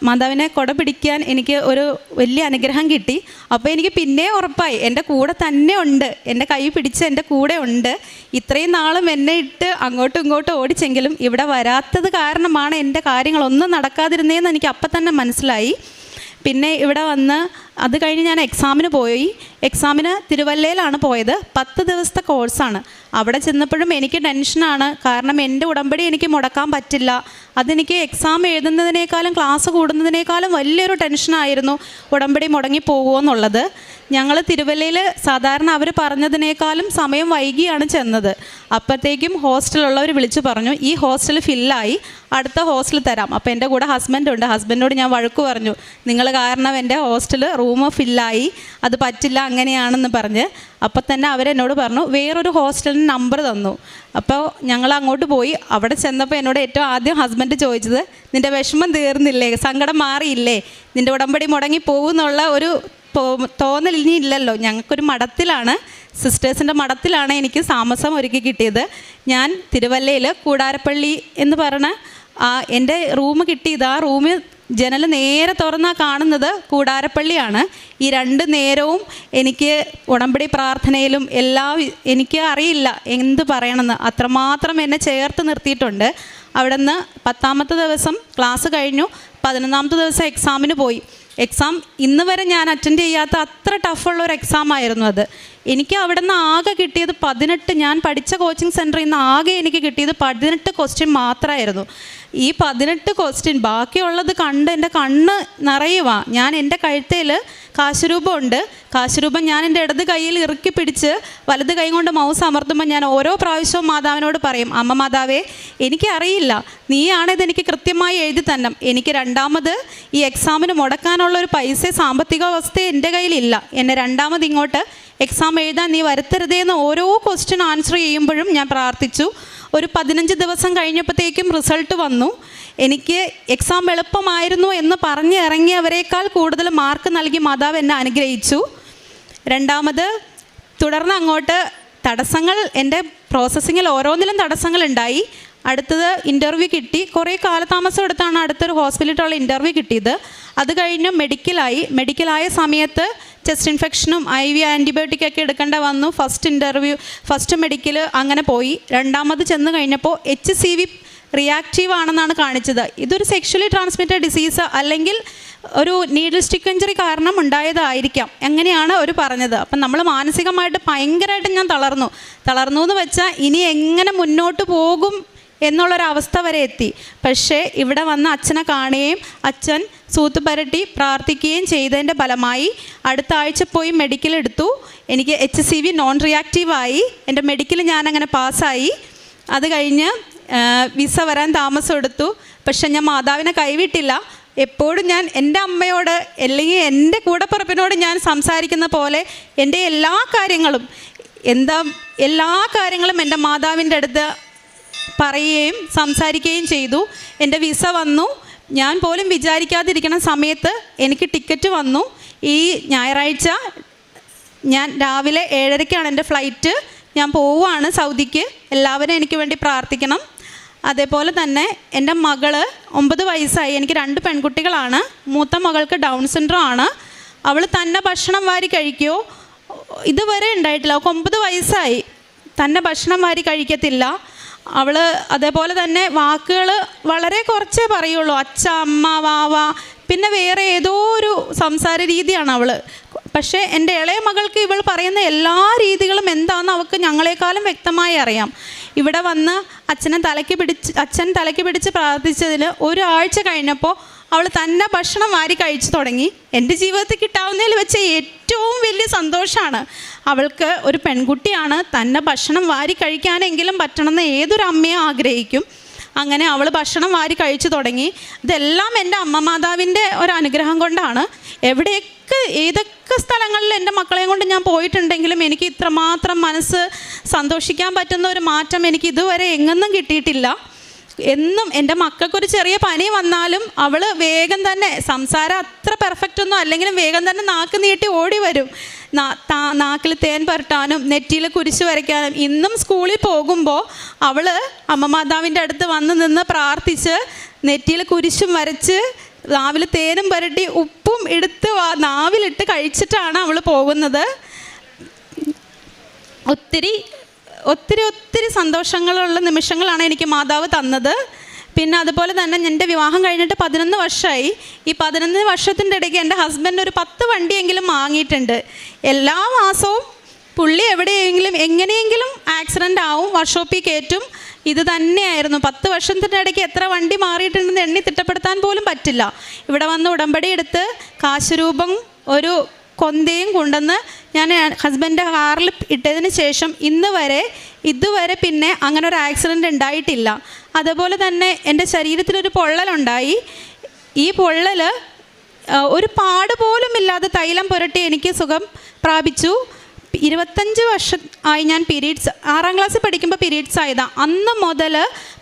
മാതാവിനെ കൊട പിടിക്കാൻ എനിക്ക് ഒരു വലിയ അനുഗ്രഹം കിട്ടി. അപ്പോൾ എനിക്ക് പിന്നെ ഉറപ്പായി എൻ്റെ കൂടെ തന്നെ ഉണ്ട്, എൻ്റെ കൈ പിടിച്ച് എൻ്റെ കൂടെ ഉണ്ട്. ഇത്രയും നാളും എന്നെ ഇട്ട് അങ്ങോട്ടും ഇങ്ങോട്ടും ഓടിച്ചെങ്കിലും ഇവിടെ വരാത്തത് കാരണമാണ് എൻ്റെ കാര്യങ്ങളൊന്നും നടക്കാതിരുന്നതെന്ന് എനിക്ക് അപ്പം തന്നെ മനസ്സിലായി. പിന്നെ ഇവിടെ വന്ന് അത് കഴിഞ്ഞ് ഞാൻ എക്സാമിന് തിരുവല്ലയിലാണ് പോയത്. 10 ദിവസത്തെ കോഴ്സാണ്. അവിടെ ചെന്നപ്പോഴും എനിക്ക് ടെൻഷനാണ്. കാരണം എൻ്റെ ഉടമ്പടി എനിക്ക് മുടക്കാൻ പറ്റില്ല. അതെനിക്ക് എക്സാം എഴുതുന്നതിനേക്കാളും ക്ലാസ് കൂടുന്നതിനേക്കാളും വലിയൊരു ടെൻഷനായിരുന്നു ഉടമ്പടി മുടങ്ങി പോകുമോ എന്നുള്ളത്. ഞങ്ങൾ തിരുവല്ലയിൽ സാധാരണ അവർ പറഞ്ഞതിനേക്കാളും സമയം വൈകിയാണ് ചെന്നത്. അപ്പോഴത്തേക്കും ഹോസ്റ്റലുള്ളവർ വിളിച്ചു പറഞ്ഞു, ഈ ഹോസ്റ്റൽ ഫില്ലായി, അടുത്ത ഹോസ്റ്റൽ തരാം. അപ്പോൾ എൻ്റെ കൂടെ ഹസ്ബൻഡുണ്ട്. ഹസ്ബൻഡോട് ഞാൻ വഴക്ക് പറഞ്ഞു, നിങ്ങൾ കാരണം എൻ്റെ ഹോസ്റ്റൽ റൂം ഫില്ലായി, അത് പറ്റില്ല അങ്ങനെയാണെന്ന് പറഞ്ഞ്. അപ്പോൾ തന്നെ അവരെന്നോട് പറഞ്ഞു വേറൊരു ഹോസ്റ്റലിന് നമ്പർ തന്നു. അപ്പോൾ ഞങ്ങൾ അങ്ങോട്ട് പോയി. അവിടെ ചെന്നപ്പോൾ എന്നോട് ഏറ്റവും ആദ്യം ഹസ്ബൻഡ് ചോദിച്ചത്, നിൻ്റെ വിഷമം തീർന്നില്ലേ, സങ്കടം മാറിയില്ലേ, നിൻ്റെ ഉടമ്പടി മുടങ്ങി പോകുന്നുള്ള ഒരു തോന്നൽ ഇനി ഇല്ലല്ലോ. ഞങ്ങൾക്കൊരു മഠത്തിലാണ്, സിസ്റ്റേഴ്സിൻ്റെ മഠത്തിലാണ് എനിക്ക് താമസം ഒരുക്കി കിട്ടിയത്. ഞാൻ തിരുവല്ലയിൽ കൂടാരപ്പള്ളി എന്ന് പറഞ്ഞ എൻ്റെ റൂം കിട്ടിയത്. ആ റൂമിൽ ജനൽ നേരെ തുറന്നാൽ കാണുന്നത് കൂടാരപ്പള്ളിയാണ്. ഈ 2 നേരവും എനിക്ക് ഉടമ്പടി പ്രാർത്ഥനയിലും എനിക്ക് അറിയില്ല എന്ത് പറയണമെന്ന്, അത്രമാത്രം എന്നെ ചേർത്ത് നിർത്തിയിട്ടുണ്ട്. അവിടെ നിന്ന് 10ാമത്തെ ദിവസം ക്ലാസ് കഴിഞ്ഞു. 11ാമത്തെ ദിവസം എക്സാമിന് പോയി. എക്സാം ഇന്ന് വരെ ഞാൻ അറ്റൻഡ് ചെയ്യാത്ത അത്ര ടഫുള്ളൊരു എക്സാമായിരുന്നു അത്. എനിക്ക് അവിടെ നിന്ന് ആകെ കിട്ടിയത് 18, ഞാൻ പഠിച്ച കോച്ചിങ് സെൻറ്ററിൽ നിന്ന് ആകെ എനിക്ക് കിട്ടിയത് 18 ക്വസ്റ്റ്യൻ മാത്രമായിരുന്നു. ഈ 18 ക്വസ്റ്റ്യൻ ബാക്കിയുള്ളത് കണ്ട് എൻ്റെ കണ്ണ് നിറയുക. ഞാൻ എൻ്റെ കഴുത്തേൽ കാശുരൂപമുണ്ട്. കാശുരൂപം ഞാൻ എൻ്റെ ഇടത് കയ്യിൽ ഇറുക്കി പിടിച്ച് വലത് കൈ കൊണ്ട് മൗസ് അമർത്തുമ്പോൾ ഞാൻ ഓരോ പ്രാവശ്യവും മാതാവിനോട് പറയും, അമ്മ മാതാവേ, എനിക്കറിയില്ല, നീയാണിത് എനിക്ക് കൃത്യമായി എഴുതി തന്നെ. എനിക്ക് രണ്ടാമത് ഈ എക്സാമിന് മുടക്കാനുള്ളൊരു പൈസ സാമ്പത്തിക അവസ്ഥ എൻ്റെ കയ്യിലില്ല. എന്നെ രണ്ടാമത് ഇങ്ങോട്ട് എക്സാം എഴുതാൻ നീ വരുത്തരുതേന്ന് ഓരോ ക്വസ്റ്റ്യൻ ആൻസർ ചെയ്യുമ്പോഴും ഞാൻ പ്രാർത്ഥിച്ചു. ഒരു 15 ദിവസം കഴിഞ്ഞപ്പോഴത്തേക്കും റിസൾട്ട് വന്നു. എനിക്ക് എക്സാം എളുപ്പമായിരുന്നു എന്ന് പറഞ്ഞ് ഇറങ്ങിയവരേക്കാൾ കൂടുതൽ മാർക്ക് നൽകി മാതാവ് എന്നെ അനുഗ്രഹിച്ചു. രണ്ടാമത് തുടർന്ന് അങ്ങോട്ട് തടസ്സങ്ങൾ, എൻ്റെ പ്രോസസ്സിങ്ങിൽ ഓരോന്നിലും തടസ്സങ്ങളുണ്ടായി. അടുത്തത് ഇൻ്റർവ്യൂ കിട്ടി. കുറേ കാലതാമസം എടുത്താണ് അടുത്തൊരു ഹോസ്പിറ്റലിലുള്ള ഇൻ്റർവ്യൂ കിട്ടിയത്. അത് കഴിഞ്ഞ് മെഡിക്കലായ സമയത്ത് ചെസ്റ്റ് ഇൻഫെക്ഷനും IV ആൻറ്റിബയോട്ടിക്കൊക്കെ എടുക്കേണ്ട വന്നു. ഫസ്റ്റ് മെഡിക്കൽ അങ്ങനെ പോയി. രണ്ടാമത് ചെന്ന് കഴിഞ്ഞപ്പോൾ HCV റിയാക്റ്റീവ് ആണെന്നാണ് കാണിച്ചത്. ഇതൊരു സെക്ഷലി ട്രാൻസ്മിറ്റഡ് ഡിസീസ് അല്ലെങ്കിൽ ഒരു നീഡിൽ സ്റ്റിക്ക് ഇഞ്ചറി കാരണം ഉണ്ടായതായിരിക്കാം, എങ്ങനെയാണ് അവർ പറഞ്ഞത്. അപ്പം നമ്മൾ മാനസികമായിട്ട് ഭയങ്കരമായിട്ട് ഞാൻ തളർന്നു എന്ന് വെച്ചാൽ ഇനി എങ്ങനെ മുന്നോട്ട് പോകും എന്നുള്ളൊരവസ്ഥ വരെ എത്തി. പക്ഷേ ഇവിടെ വന്ന് അച്ഛനെ കാണുകയും അച്ഛൻ സൂത്തുപരട്ടി പ്രാർത്ഥിക്കുകയും ചെയ്തതിൻ്റെ ഫലമായി അടുത്ത ആഴ്ച പോയി മെഡിക്കൽ എടുത്തു. എനിക്ക് HCV നോൺ റിയാക്റ്റീവായി. എൻ്റെ മെഡിക്കൽ ഞാനങ്ങനെ പാസ്സായി. അത് കഴിഞ്ഞ് വിസ വരാൻ താമസം എടുത്തു. പക്ഷെ ഞാൻ മാതാവിനെ കൈവിട്ടില്ല. എപ്പോഴും ഞാൻ എൻ്റെ അമ്മയോട് അല്ലെങ്കിൽ എൻ്റെ കൂടപ്പിറപ്പിനോട് ഞാൻ സംസാരിക്കുന്ന പോലെ എൻ്റെ എല്ലാ കാര്യങ്ങളും എൻ്റെ മാതാവിൻ്റെ അടുത്ത് പറയുകയും സംസാരിക്കുകയും ചെയ്തു. എൻ്റെ വിസ വന്നു. ഞാൻ പോലും വിചാരിക്കാതിരിക്കുന്ന സമയത്ത് എനിക്ക് ടിക്കറ്റ് വന്നു. ഈ ഞായറാഴ്ച ഞാൻ രാവിലെ 7:30 എൻ്റെ ഫ്ലൈറ്റ്. ഞാൻ പോവുകയാണ് സൗദിക്ക്. എല്ലാവരും എനിക്ക് വേണ്ടി പ്രാർത്ഥിക്കണം. അതേപോലെ തന്നെ എൻ്റെ മകള് 9 വയസ്സായി. എനിക്ക് 2 പെൺകുട്ടികളാണ്. മൂത്ത മകൾക്ക് ഡൗൺ സിൻഡ്രോം ആണ്. അവൾ തന്നെ ഭക്ഷണം വാരി കഴിക്കുമോ ഇതുവരെ ഉണ്ടായിട്ടില്ല. അവൾക്ക് 9 വയസ്സായി. തന്നെ ഭക്ഷണം വാരി കഴിക്കത്തില്ല. അവൾ അതേപോലെ തന്നെ വാക്കുകൾ വളരെ കുറച്ചേ പറയുള്ളൂ. അച്ഛ, അമ്മ, വാവ, പിന്നെ വേറെ ഏതോ ഒരു സംസാര രീതിയാണ് അവൾ. പക്ഷേ എൻ്റെ ഇളയ മകൾക്ക് ഇവൾ പറയുന്ന എല്ലാ രീതികളും എന്താണെന്ന് അവൾക്ക് ഞങ്ങളെക്കാളും വ്യക്തമായി അറിയാം. ഇവിടെ വന്ന് അച്ഛൻ തലയ്ക്ക് പിടിച്ച് പ്രാർത്ഥിച്ചതിൽ ഒരാഴ്ച കഴിഞ്ഞപ്പോൾ അവൾ തന്നെ ഭക്ഷണം വാരി കഴിച്ചു തുടങ്ങി. എൻ്റെ ജീവിതത്തിൽ കിട്ടാവുന്നതിൽ വെച്ച് ഏറ്റവും വലിയ സന്തോഷമാണ്. അവൾക്ക് ഒരു പെൺകുട്ടിയാണ്, തന്നെ ഭക്ഷണം വാരി കഴിക്കാനെങ്കിലും പറ്റണമെന്ന് ഏതൊരു അമ്മയും ആഗ്രഹിക്കും. അങ്ങനെ അവൾ ഭക്ഷണം വാരി കഴിച്ചു തുടങ്ങി. ഇതെല്ലാം എൻ്റെ അമ്മ മാതാവിൻ്റെ ഒരു അനുഗ്രഹം കൊണ്ടാണ്. ഏതൊക്കെ സ്ഥലങ്ങളിൽ എൻ്റെ മക്കളെയും കൊണ്ട് ഞാൻ പോയിട്ടുണ്ടെങ്കിലും എനിക്ക് ഇത്രമാത്രം മനസ്സ് സന്തോഷിക്കാൻ പറ്റുന്ന ഒരു മാറ്റം എനിക്ക് ഇതുവരെ എങ്ങൊന്നും കിട്ടിയിട്ടില്ല. എന്നും എൻ്റെ മക്കൾക്കൊരു ചെറിയ പനി വന്നാലും അവൾ വേഗം തന്നെ, സംസാരം അത്ര പെർഫെക്റ്റ് ഒന്നും അല്ലെങ്കിലും വേഗം തന്നെ നാക്ക് നീട്ടി ഓടി വരും. നാക്കിൽ തേൻ പുരട്ടാനും നെറ്റിയിൽ കുരിശ് വരയ്ക്കാനും. ഇന്നും സ്കൂളിൽ പോകുമ്പോൾ അവൾ അമ്മ മാതാവിൻ്റെ അടുത്ത് വന്ന് നിന്ന് പ്രാർത്ഥിച്ച് നെറ്റിയിൽ കുരിശും വരച്ച് നാവിൽ തേനും പുരട്ടി ഉപ്പും എടുത്ത് നാവിലിട്ട് കഴിച്ചിട്ടാണ് അവൾ പോകുന്നത്. ഒത്തിരി സന്തോഷങ്ങളുള്ള നിമിഷങ്ങളാണ് എനിക്ക് മാതാവ് തന്നത്. പിന്നെ അതുപോലെ തന്നെ എൻ്റെ വിവാഹം കഴിഞ്ഞിട്ട് 11 വർഷമായി. ഈ 11 വർഷത്തിൻ്റെ ഇടയ്ക്ക് എൻ്റെ ഹസ്ബൻഡ് ഒരു 10 വണ്ടിയെങ്കിലും വാങ്ങിയിട്ടുണ്ട്. എല്ലാ മാസവും പുള്ളി എങ്ങനെയെങ്കിലും ആക്സിഡൻ്റ് ആവും, വർക്ക്ഷോപ്പിൽ കയറ്റും. ഇത് തന്നെയായിരുന്നു 10 വർഷത്തിൻ്റെ ഇടയ്ക്ക് എത്ര വണ്ടി മാറിയിട്ടുണ്ടെന്ന് എണ്ണി തിട്ടപ്പെടുത്താൻ പോലും പറ്റില്ല. ഇവിടെ വന്ന് ഉടമ്പടി എടുത്ത് കാശുരൂപം ഒരു കൊന്തയും കൊണ്ടുവന്ന് ഞാൻ ഹസ്ബൻഡ് കാറിൽ ഇട്ടതിന് ശേഷം ഇതുവരെ പിന്നെ അങ്ങനെ ഒരു ആക്സിഡൻ്റ് ഉണ്ടായിട്ടില്ല. അതുപോലെ തന്നെ എൻ്റെ ശരീരത്തിലൊരു പൊള്ളലുണ്ടായി. ഈ പൊള്ളൽ ഒരു പാട് പോലും ഇല്ലാതെ തൈലം പുരട്ടി എനിക്ക് സുഖം പ്രാപിച്ചു. 25 വർഷം ആയി ഞാൻ പീരീഡ്സ് 6ാം ക്ലാസ്സിൽ പഠിക്കുമ്പോൾ പീരീഡ്സ് ആയതാണ്. അന്ന് മുതൽ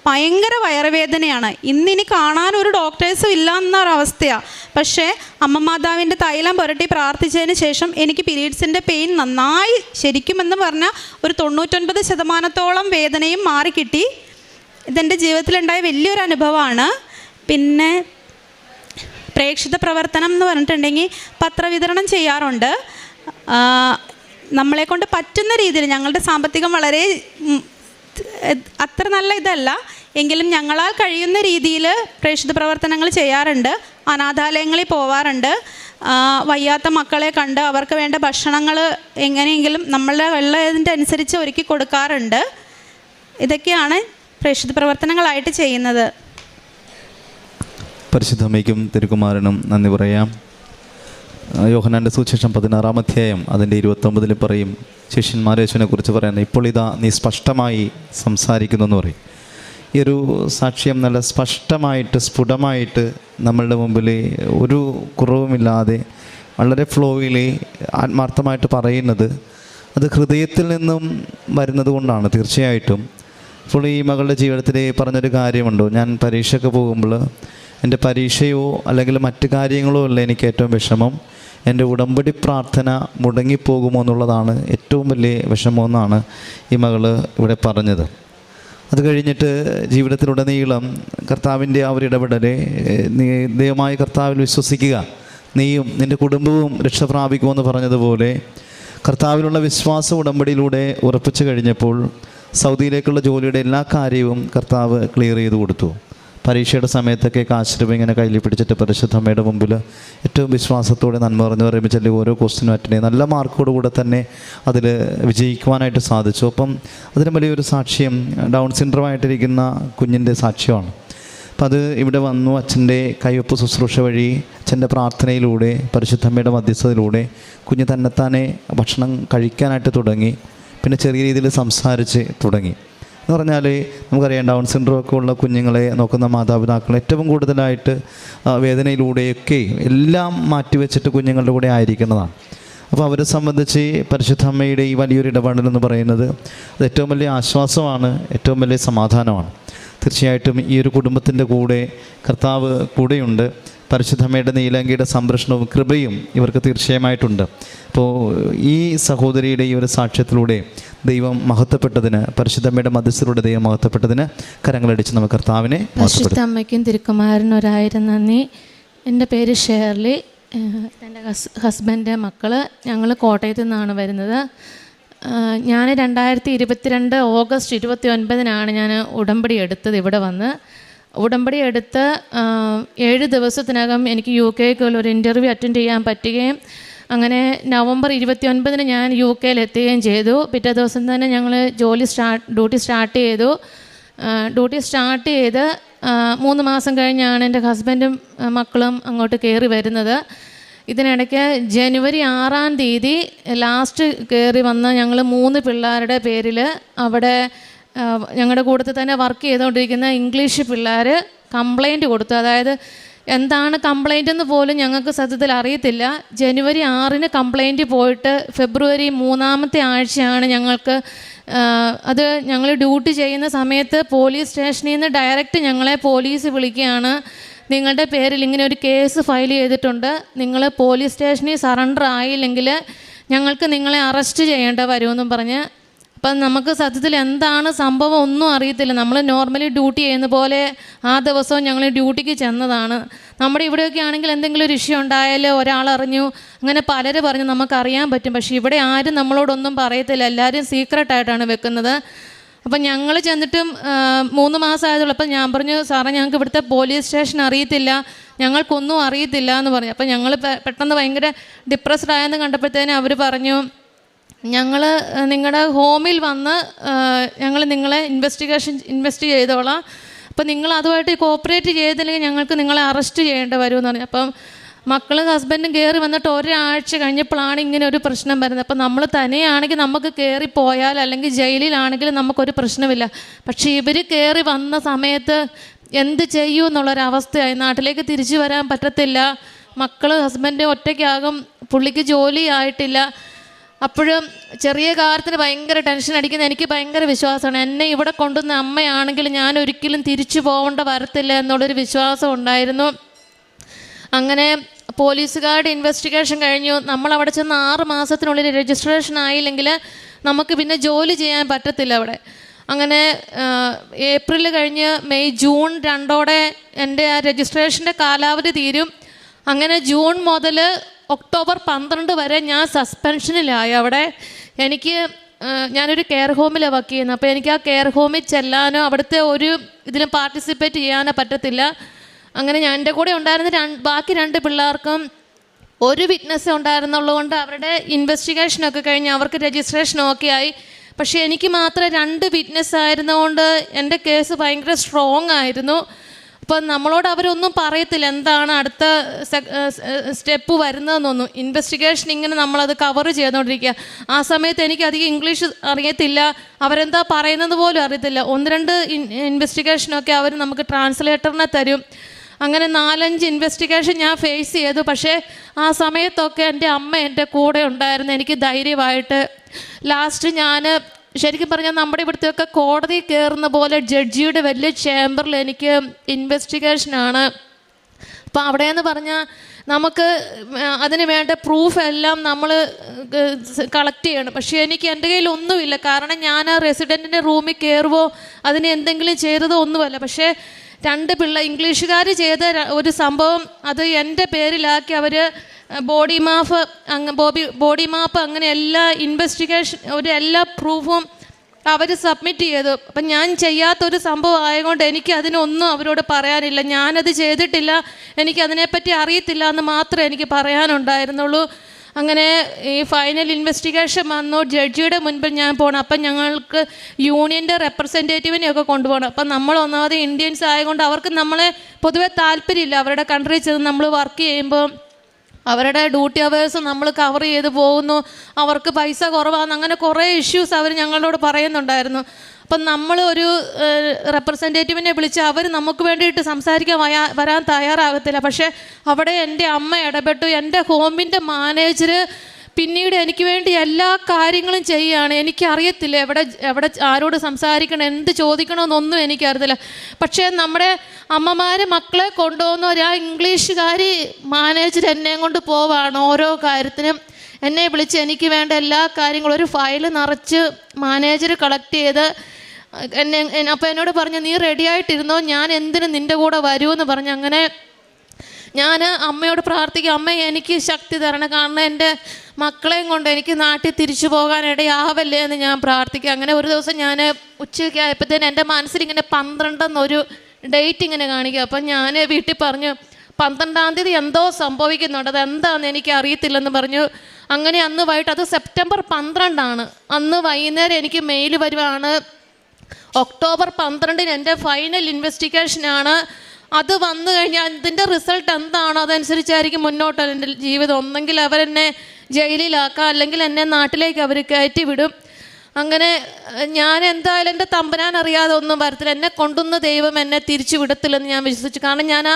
ഭയങ്കര വയറുവേദനയാണ്. ഇന്നിനി കാണാൻ ഒരു ഡോക്ടേഴ്സും ഇല്ല എന്നൊരവസ്ഥയാണ്. പക്ഷേ അമ്മ മാതാവിൻ്റെ തൈലം പുരട്ടി പ്രാർത്ഥിച്ചതിന് ശേഷം എനിക്ക് പീരീഡ്സിൻ്റെ പെയിൻ നന്നായി, ശരിക്കുമെന്ന് പറഞ്ഞാൽ ഒരു 99% വേദനയും മാറിക്കിട്ടി. ഇതെൻ്റെ ജീവിതത്തിലുണ്ടായ വലിയൊരു അനുഭവമാണ്. പിന്നെ പ്രേക്ഷിത പ്രവർത്തനം എന്ന് പറഞ്ഞിട്ടുണ്ടെങ്കിൽ പത്രവിതരണം ചെയ്യാറുണ്ട്. നമ്മളെക്കൊണ്ട് പറ്റുന്ന രീതിയിൽ, ഞങ്ങളുടെ സാമ്പത്തികം വളരെ അത്ര നല്ല ഇതല്ല എങ്കിലും ഞങ്ങളാൽ കഴിയുന്ന രീതിയിൽ പ്രേക്ഷിത പ്രവർത്തനങ്ങൾ ചെയ്യാറുണ്ട്. അനാഥാലയങ്ങളിൽ പോവാറുണ്ട്. വയ്യാത്ത മക്കളെ കണ്ട് അവർക്ക് വേണ്ട ഭക്ഷണങ്ങൾ എങ്ങനെയെങ്കിലും നമ്മളുടെ ഉള്ളതിൻ്റെ അനുസരിച്ച് ഒരുക്കി കൊടുക്കാറുണ്ട്. ഇതൊക്കെയാണ് പ്രേക്ഷിത പ്രവർത്തനങ്ങളായിട്ട് ചെയ്യുന്നത്. പരിശുദ്ധമ്മയ്ക്കും തിരുക്കുമാരനും നന്ദി പറയാം. യോഹന്നാൻ്റെ സുവിശേഷം 16-ാം അധ്യായം അതിൻ്റെ 29 പറയും, ശിഷ്യന്മാരെ യേശുവിനെ കുറിച്ച് പറയുന്നത്, ഇപ്പോൾ ഇതാ നീ സ്പഷ്ടമായി സംസാരിക്കുന്നു എന്ന് പറയും. ഈ ഒരു സാക്ഷ്യം നല്ല സ്പഷ്ടമായിട്ട് സ്ഫുടമായിട്ട് നമ്മളുടെ മുമ്പിൽ ഒരു കുറവുമില്ലാതെ വളരെ ഫ്ലോയിൽ ആത്മാർത്ഥമായിട്ട് പറയുന്നത് അത് ഹൃദയത്തിൽ നിന്നും വരുന്നത് കൊണ്ടാണ്. തീർച്ചയായിട്ടും ഇപ്പോൾ ഈ മകളുടെ ജീവിതത്തിൽ പറഞ്ഞൊരു കാര്യമുണ്ടോ, ഞാൻ പരീക്ഷയ്ക്ക് പോകുമ്പോൾ എൻ്റെ പരീക്ഷയോ അല്ലെങ്കിൽ മറ്റു കാര്യങ്ങളോ അല്ല എനിക്ക് ഏറ്റവും വിഷമം, എൻ്റെ ഉടമ്പടി പ്രാർത്ഥന മുടങ്ങിപ്പോകുമോ എന്നുള്ളതാണ് ഏറ്റവും വലിയ വിഷമമെന്നാണ് ഈ മകൾ ഇവിടെ പറഞ്ഞത്. അത് കഴിഞ്ഞിട്ട് ജീവിതത്തിലുടനീളം കർത്താവിൻ്റെ ആ ഒരു ഇടപെടലെ, നീ ദൈവമായ കർത്താവിൽ വിശ്വസിക്കുക, നീയും നിൻ്റെ കുടുംബവും രക്ഷ പ്രാപിക്കുമെന്ന് പറഞ്ഞതുപോലെ കർത്താവിലുള്ള വിശ്വാസ ഉടമ്പടിയിലൂടെ ഉറപ്പിച്ചു കഴിഞ്ഞപ്പോൾ സൗദിയിലേക്കുള്ള ജോലിയുടെ എല്ലാ കാര്യവും കർത്താവ് ക്ലിയർ ചെയ്ത് കൊടുത്തു. പരീക്ഷയുടെ സമയത്തൊക്കെ കാശ് ഇങ്ങനെ കയ്യിൽ പിടിച്ചിട്ട് പരിശുദ്ധമ്മയുടെ മുമ്പിൽ ഏറ്റവും വിശ്വാസത്തോടെ നന്മ പറഞ്ഞു പറയുമ്പോൾ ഓരോ ക്വസ്റ്റിനും അറ്റൻഡ് ചെയ്ത് നല്ല മാർക്കോടുകൂടെ തന്നെ അതിൽ വിജയിക്കുവാനായിട്ട് സാധിച്ചു. അപ്പം അതിന് വലിയൊരു സാക്ഷ്യം ഡൗൺ സിൻഡ്രോം ആയിട്ടിരിക്കുന്ന കുഞ്ഞിൻ്റെ സാക്ഷ്യമാണ്. അപ്പം അത് ഇവിടെ വന്നു, അച്ഛൻ്റെ കയ്യൊപ്പ് ശുശ്രൂഷ വഴി, അച്ഛൻ്റെ പ്രാർത്ഥനയിലൂടെ, പരിശുദ്ധമ്മയുടെ മധ്യസ്ഥതയിലൂടെ കുഞ്ഞ് തന്നെത്താനെ ഭക്ഷണം കഴിക്കാനായിട്ട് തുടങ്ങി. പിന്നെ ചെറിയ രീതിയിൽ സംസാരിച്ച് തുടങ്ങി. എന്ന് പറഞ്ഞാൽ നമുക്കറിയാം, ഡൗൺ സിൻഡ്രോം ഒക്കെ ഉള്ള കുഞ്ഞുങ്ങളെ നോക്കുന്ന മാതാപിതാക്കൾ ഏറ്റവും കൂടുതലായിട്ട് വേദനയിലൂടെയൊക്കെ എല്ലാം മാറ്റിവെച്ചിട്ട് കുഞ്ഞുങ്ങളുടെ കൂടെ ആയിരിക്കുന്നതാണ്. അപ്പോൾ അവരെ സംബന്ധിച്ച് പരിശുദ്ധമ്മയുടെ ഈ വലിയൊരു ഇടപെടലെന്ന് പറയുന്നത് അത് ഏറ്റവും വലിയ ആശ്വാസമാണ്, ഏറ്റവും വലിയ സമാധാനമാണ്. തീർച്ചയായിട്ടും ഈ ഒരു കുടുംബത്തിൻ്റെ കൂടെ കർത്താവ് കൂടെയുണ്ട്. പരിശുദ്ധമ്മയുടെ നീലങ്കിയുടെ സംരക്ഷണവും കൃപയും ഇവർക്ക് തീർച്ചയായിട്ടുണ്ട്. അപ്പോൾ ഈ സഹോദരിയുടെ ഈ ഒരു സാക്ഷ്യത്തിലൂടെ ദൈവം മഹത്വപ്പെട്ടതിന്, പരിശുദ്ധമ്മയുടെ മധ്യസ്ഥയിലൂടെ ദൈവം മഹത്വപ്പെട്ടതിന് കരങ്ങളടിച്ച് നമുക്ക് കർത്താവിനെ പരിശുദ്ധ അമ്മയ്ക്കും തിരുക്കുമാരനും 1000 നന്ദി. എൻ്റെ പേര് ഷേർലി. എൻ്റെ ഹസ്ബൻഡ്, മക്കൾ, ഞങ്ങൾ കോട്ടയത്തു നിന്നാണ് വരുന്നത്. ഞാൻ 2022 ഓഗസ്റ്റ് 29 ഞാൻ ഉടമ്പടി എടുത്തത്. ഇവിടെ വന്ന് ഉടമ്പടി എടുത്ത് 7 ദിവസത്തിനകം എനിക്ക് UK ഒരു ഇൻ്റർവ്യൂ അറ്റൻഡ് ചെയ്യാൻ പറ്റുകയും അങ്ങനെ നവംബർ 29 ഞാൻ UK എത്തുകയും ചെയ്തു. പിറ്റേ ദിവസം തന്നെ ഞങ്ങൾ ഡ്യൂട്ടി സ്റ്റാർട്ട് ചെയ്തു. ഡ്യൂട്ടി സ്റ്റാർട്ട് ചെയ്ത് 3 മാസം കഴിഞ്ഞാണ് എൻ്റെ ഹസ്ബൻഡും മക്കളും അങ്ങോട്ട് കയറി വരുന്നത്. ഇതിനിടയ്ക്ക് ജനുവരി 6-ാം തീയതി ലാസ്റ്റ് കയറി വന്ന ഞങ്ങൾ 3 പിള്ളേരുടെ പേരിൽ അവിടെ ഞങ്ങളുടെ കൂട്ടത്തിൽ തന്നെ വർക്ക് ചെയ്തുകൊണ്ടിരിക്കുന്ന ഇംഗ്ലീഷ് പിള്ളേർ കംപ്ലൈൻറ്റ് കൊടുത്തു. അതായത് എന്താണ് കംപ്ലൈൻ്റ് എന്ന് പോലും ഞങ്ങൾക്ക് സത്യത്തിൽ അറിയത്തില്ല. ജനുവരി 6-ന് കംപ്ലൈൻറ്റ് പോയിട്ട് ഫെബ്രുവരി 3-ാമത്തെ ആഴ്ചയാണ് ഞങ്ങൾക്ക് അത് ഞങ്ങൾ ഡ്യൂട്ടി ചെയ്യുന്ന സമയത്ത് പോലീസ് സ്റ്റേഷനിൽ നിന്ന് ഡയറക്റ്റ് ഞങ്ങളെ പോലീസ് വിളിക്കുകയാണ്, നിങ്ങളുടെ പേരിൽ ഇങ്ങനെ ഒരു കേസ് ഫയൽ ചെയ്തിട്ടുണ്ട്, നിങ്ങൾ പോലീസ് സ്റ്റേഷനിൽ സറണ്ടർ ആയില്ലെങ്കിൽ ഞങ്ങൾക്ക് നിങ്ങളെ അറസ്റ്റ് ചെയ്യേണ്ട വരുമെന്നും പറഞ്ഞ്. അപ്പം നമുക്ക് സത്യത്തിൽ എന്താണ് സംഭവം ഒന്നും അറിയത്തില്ല. നമ്മൾ നോർമലി ഡ്യൂട്ടി ചെയ്യുന്ന പോലെ ആ ദിവസവും ഞങ്ങൾ ഡ്യൂട്ടിക്ക് ചെന്നതാണ്. നമ്മുടെ ഇവിടെയൊക്കെ ആണെങ്കിൽ എന്തെങ്കിലും ഒരു ഇഷ്യൂ ഉണ്ടായാൽ ഒരാളറിഞ്ഞു, അങ്ങനെ പലരും പറഞ്ഞു നമുക്കറിയാൻ പറ്റും. പക്ഷേ ഇവിടെ ആരും നമ്മളോടൊന്നും പറയത്തില്ല, എല്ലാവരും സീക്രട്ടായിട്ടാണ് വെക്കുന്നത്. അപ്പം ഞങ്ങൾ ചെന്നിട്ടും 3 മാസം ആയതുള്ളൂ. അപ്പം ഞാൻ പറഞ്ഞു, സാറേ ഞങ്ങൾക്ക് ഇവിടുത്തെ പോലീസ് സ്റ്റേഷൻ അറിയത്തില്ല, ഞങ്ങൾക്കൊന്നും അറിയത്തില്ല എന്ന് പറഞ്ഞു. അപ്പം ഞങ്ങൾ പെട്ടെന്ന് ഭയങ്കര ഡിപ്രസ്ഡ് ആയെന്ന് കണ്ടപ്പോഴത്തേനും അവർ പറഞ്ഞു, ഞങ്ങൾ നിങ്ങളുടെ ഹോമിൽ വന്ന് ഞങ്ങൾ നിങ്ങളെ ഇൻവെസ്റ്റ് ചെയ്തോളാം, അപ്പം നിങ്ങൾ അതുമായിട്ട് കോപ്പറേറ്റ് ചെയ്തില്ലെങ്കിൽ ഞങ്ങൾക്ക് നിങ്ങളെ അറസ്റ്റ് ചെയ്യേണ്ടി വരുമെന്ന് പറഞ്ഞു. അപ്പം മക്കളും ഹസ്ബൻഡും കയറി വന്നിട്ട് ഒരാഴ്ച കഴിഞ്ഞപ്പോഴാണ് ഇങ്ങനെ ഒരു പ്രശ്നം വരുന്നത്. അപ്പം നമ്മൾ തനിയാണെങ്കിൽ നമുക്ക് കയറിപ്പോയാൽ അല്ലെങ്കിൽ ജയിലിലാണെങ്കിലും നമുക്കൊരു പ്രശ്നമില്ല. പക്ഷേ ഇവർ കയറി വന്ന സമയത്ത് എന്ത് ചെയ്യൂ എന്നുള്ളൊരവസ്ഥയായി. നാട്ടിലേക്ക് തിരിച്ചു വരാൻ പറ്റത്തില്ല, മക്കൾ ഹസ്ബൻഡ് ഒറ്റയ്ക്കാകും, പുള്ളിക്ക് ജോലി ആയിട്ടില്ല. അപ്പോഴും ചെറിയ കാര്യത്തിന് ഭയങ്കര ടെൻഷൻ അടിക്കുന്ന എനിക്ക് ഭയങ്കര വിശ്വാസമാണ്. എന്നെ ഇവിടെ കൊണ്ടുവന്ന അമ്മയാണെങ്കിൽ ഞാൻ ഒരിക്കലും തിരിച്ചു പോകേണ്ട വരത്തില്ല എന്നുള്ളൊരു വിശ്വാസം ഉണ്ടായിരുന്നു. അങ്ങനെ പോലീസുകാരുടെ ഇൻവെസ്റ്റിഗേഷൻ കഴിഞ്ഞു. നമ്മളവിടെ ചെന്ന് 6 മാസത്തിനുള്ളിൽ രജിസ്ട്രേഷൻ ആയില്ലെങ്കിൽ നമുക്ക് പിന്നെ ജോലി ചെയ്യാൻ പറ്റത്തില്ല അവിടെ. അങ്ങനെ ഏപ്രിൽ കഴിഞ്ഞ് മെയ് ജൂൺ 2 എൻ്റെ ആ രജിസ്ട്രേഷൻ്റെ കാലാവധി തീരും. അങ്ങനെ ജൂൺ മുതൽ ഒക്ടോബർ 12 വരെ ഞാൻ സസ്പെൻഷനിലായി. അവിടെ എനിക്ക് ഞാനൊരു കെയർ ഹോമിലാണ് വർക്ക് ചെയ്യുന്നത്. അപ്പോൾ എനിക്ക് ആ കെയർ ഹോമിൽ ചെല്ലാനോ അവിടുത്തെ ഒരു ഇതിലും പാർട്ടിസിപ്പേറ്റ് ചെയ്യാനോ പറ്റത്തില്ല. അങ്ങനെ ഞാൻ എൻ്റെ കൂടെ ഉണ്ടായിരുന്ന ബാക്കി 2 പിള്ളേർക്കും ഒരു വിറ്റ്നസ് ഉണ്ടായിരുന്നുള്ളതുകൊണ്ട് അവരുടെ ഇൻവെസ്റ്റിഗേഷനൊക്കെ കഴിഞ്ഞ് അവർക്ക് രജിസ്ട്രേഷൻ ഓക്കെ ആയി. പക്ഷേ എനിക്ക് മാത്രം 2 വിറ്റ്നസ് ആയിരുന്നതുകൊണ്ട് എൻ്റെ കേസ് ഭയങ്കര സ്ട്രോങ് ആയിരുന്നു. അപ്പം നമ്മളോട് അവരൊന്നും പറയത്തില്ല എന്താണ് അടുത്ത സ്റ്റെപ്പ് വരുന്നതെന്നൊന്നും. ഇൻവെസ്റ്റിഗേഷൻ ഇങ്ങനെ നമ്മളത് കവർ ചെയ്തുകൊണ്ടിരിക്കുക. ആ സമയത്ത് എനിക്ക് അധികം ഇംഗ്ലീഷ് അറിയത്തില്ല, അവരെന്താ പറയുന്നത് പോലും അറിയത്തില്ല. 1-2 ഇൻവെസ്റ്റിഗേഷനൊക്കെ അവർ നമുക്ക് ട്രാൻസ്ലേറ്ററിനെ തരും. അങ്ങനെ 4-5 ഇൻവെസ്റ്റിഗേഷൻ ഞാൻ ഫേസ് ചെയ്തു. പക്ഷേ ആ സമയത്തൊക്കെ എൻ്റെ അമ്മ എൻ്റെ കൂടെ ഉണ്ടായിരുന്നു, എനിക്ക് ധൈര്യമായിട്ട്. ലാസ്റ്റ് ഞാൻ ശരിക്കും പറഞ്ഞാൽ നമ്മുടെ ഇവിടുത്തെയൊക്കെ കോടതി കയറുന്ന പോലെ ജഡ്ജിയുടെ വലിയ ചേംബറിൽ എനിക്ക് ഇൻവെസ്റ്റിഗേഷനാണ്. അപ്പോൾ അവിടെയെന്ന് പറഞ്ഞാൽ നമുക്ക് അതിന് വേണ്ട പ്രൂഫ് എല്ലാം നമ്മൾ കളക്ട് ചെയ്യണം. പക്ഷേ എനിക്ക് എൻ്റെ കയ്യിൽ ഒന്നുമില്ല. കാരണം ഞാൻ ആ റെസിഡൻറ്റിൻ്റെ റൂമിൽ കയറുമോ അതിന് എന്തെങ്കിലും ചെയ്തതോ ഒന്നുമല്ല. പക്ഷേ 2 ഇംഗ്ലീഷുകാർ ചെയ്ത ഒരു സംഭവം അത് എൻ്റെ പേരിലാക്കി അവർ ബോഡി മാപ്പ് അങ്ങനെ എല്ലാ ഇൻവെസ്റ്റിഗേഷൻ എല്ലാ പ്രൂഫും അവർ സബ്മിറ്റ് ചെയ്തു. അപ്പം ഞാൻ ചെയ്യാത്തൊരു സംഭവം ആയതുകൊണ്ട് എനിക്ക് അതിനൊന്നും അവരോട് പറയാനില്ല. ഞാനത് ചെയ്തിട്ടില്ല, എനിക്കതിനെപ്പറ്റി അറിയത്തില്ല എന്ന് മാത്രമേ എനിക്ക് പറയാനുണ്ടായിരുന്നുള്ളൂ. അങ്ങനെ ഈ ഫൈനൽ ഇൻവെസ്റ്റിഗേഷൻ വന്നു. ജഡ്ജിയുടെ മുൻപിൽ ഞാൻ പോകണം. അപ്പം ഞങ്ങൾക്ക് യൂണിയൻ്റെ റെപ്രസെൻറ്റേറ്റീവിനെയൊക്കെ കൊണ്ടുപോകണം. അപ്പം നമ്മൾ ഒന്നാമത് ഇന്ത്യൻസ് ആയതുകൊണ്ട് അവർക്ക് നമ്മളെ പൊതുവെ താല്പര്യമില്ല. അവരുടെ കൺട്രിയിൽ ചെന്ന് നമ്മൾ വർക്ക് ചെയ്യുമ്പോൾ അവരുടെ ഡ്യൂട്ടി അവേഴ്സ് നമ്മൾ കവർ ചെയ്ത് പോകുന്നു, അവർക്ക് പൈസ കുറവാണ്, അങ്ങനെ കുറേ ഇഷ്യൂസ് അവർ ഞങ്ങളോട് പറയുന്നുണ്ടായിരുന്നു. അപ്പം നമ്മൾ ഒരു റെപ്രസെൻറ്റേറ്റീവിനെ വിളിച്ച് അവർ നമുക്ക് വേണ്ടിയിട്ട് സംസാരിക്കാൻ വരാൻ തയ്യാറാകത്തില്ല. പക്ഷേ അവിടെ എൻ്റെ അമ്മ ഇടപെട്ടു. എൻ്റെ ഹോമിൻ്റെ മാനേജർ പിന്നീട് എനിക്ക് വേണ്ടി എല്ലാ കാര്യങ്ങളും ചെയ്യുകയാണ്. എനിക്കറിയത്തില്ല എവിടെ ആരോട് സംസാരിക്കണം, എന്ത് ചോദിക്കണമെന്നൊന്നും എനിക്കറിയത്തില്ല. പക്ഷേ നമ്മുടെ അമ്മമാർ മക്കളെ കൊണ്ടുപോകുന്നവർ ആ ഇംഗ്ലീഷുകാർ മാനേജർ എന്നെയും കൊണ്ട് പോവാണ്. ഓരോ കാര്യത്തിനും എന്നെ വിളിച്ച് എനിക്ക് വേണ്ട എല്ലാ കാര്യങ്ങളും ഒരു ഫയൽ നിറച്ച് മാനേജർ കളക്ട് ചെയ്ത് അപ്പോൾ എന്നോട് പറഞ്ഞു, നീ റെഡി ആയിട്ടിരുന്നോ, ഞാൻ എന്തിനു നിൻ്റെ കൂടെ വരുമെന്ന് പറഞ്ഞു. അങ്ങനെ ഞാൻ അമ്മയോട് പ്രാർത്ഥിക്കും, അമ്മ എനിക്ക് ശക്തി തരണം, കാരണം എൻ്റെ മക്കളെയും കൊണ്ട് എനിക്ക് നാട്ടിൽ തിരിച്ചു പോകാനിടയാവല്ലേ എന്ന് ഞാൻ പ്രാർത്ഥിക്കും. അങ്ങനെ ഒരു ദിവസം ഞാൻ ഉച്ചയ്ക്ക് ആയപ്പോഴത്തേന് എൻ്റെ മനസ്സിലിങ്ങനെ 12 എന്നൊരു ഡേറ്റ് ഇങ്ങനെ കാണിക്കുക. അപ്പം ഞാൻ വീട്ടിൽ പറഞ്ഞു 12-ാം തീയതി എന്തോ സംഭവിക്കുന്നുണ്ട്, അതെന്താണെന്ന് എനിക്ക് അറിയത്തില്ലെന്ന് പറഞ്ഞു. അങ്ങനെ അന്ന് വൈകിട്ട്, അത് സെപ്റ്റംബർ 12 അന്ന് വൈകുന്നേരം എനിക്ക് മെയിൽ വരുവാണ്, ഒക്ടോബർ 12 എൻ്റെ ഫൈനൽ ഇൻവെസ്റ്റിഗേഷനാണ്. അത് വന്നു കഴിഞ്ഞാൽ അതിൻ്റെ റിസൾട്ട് എന്താണോ അതനുസരിച്ചായിരിക്കും മുന്നോട്ട് എൻ്റെ ജീവിതം. ഒന്നെങ്കിൽ അവരെന്നെ ജയിലിലാക്കാം, അല്ലെങ്കിൽ എന്നെ നാട്ടിലേക്ക് അവർ കയറ്റി വിടും. അങ്ങനെ ഞാൻ എന്തായാലും എൻ്റെ തമ്പനാൻ അറിയാതെ ഒന്നും വരത്തില്ല, എന്നെ കൊണ്ടുവന്ന ദൈവം എന്നെ തിരിച്ചു വിടത്തില്ലെന്ന് ഞാൻ വിശ്വസിച്ചു. കാരണം ഞാൻ ആ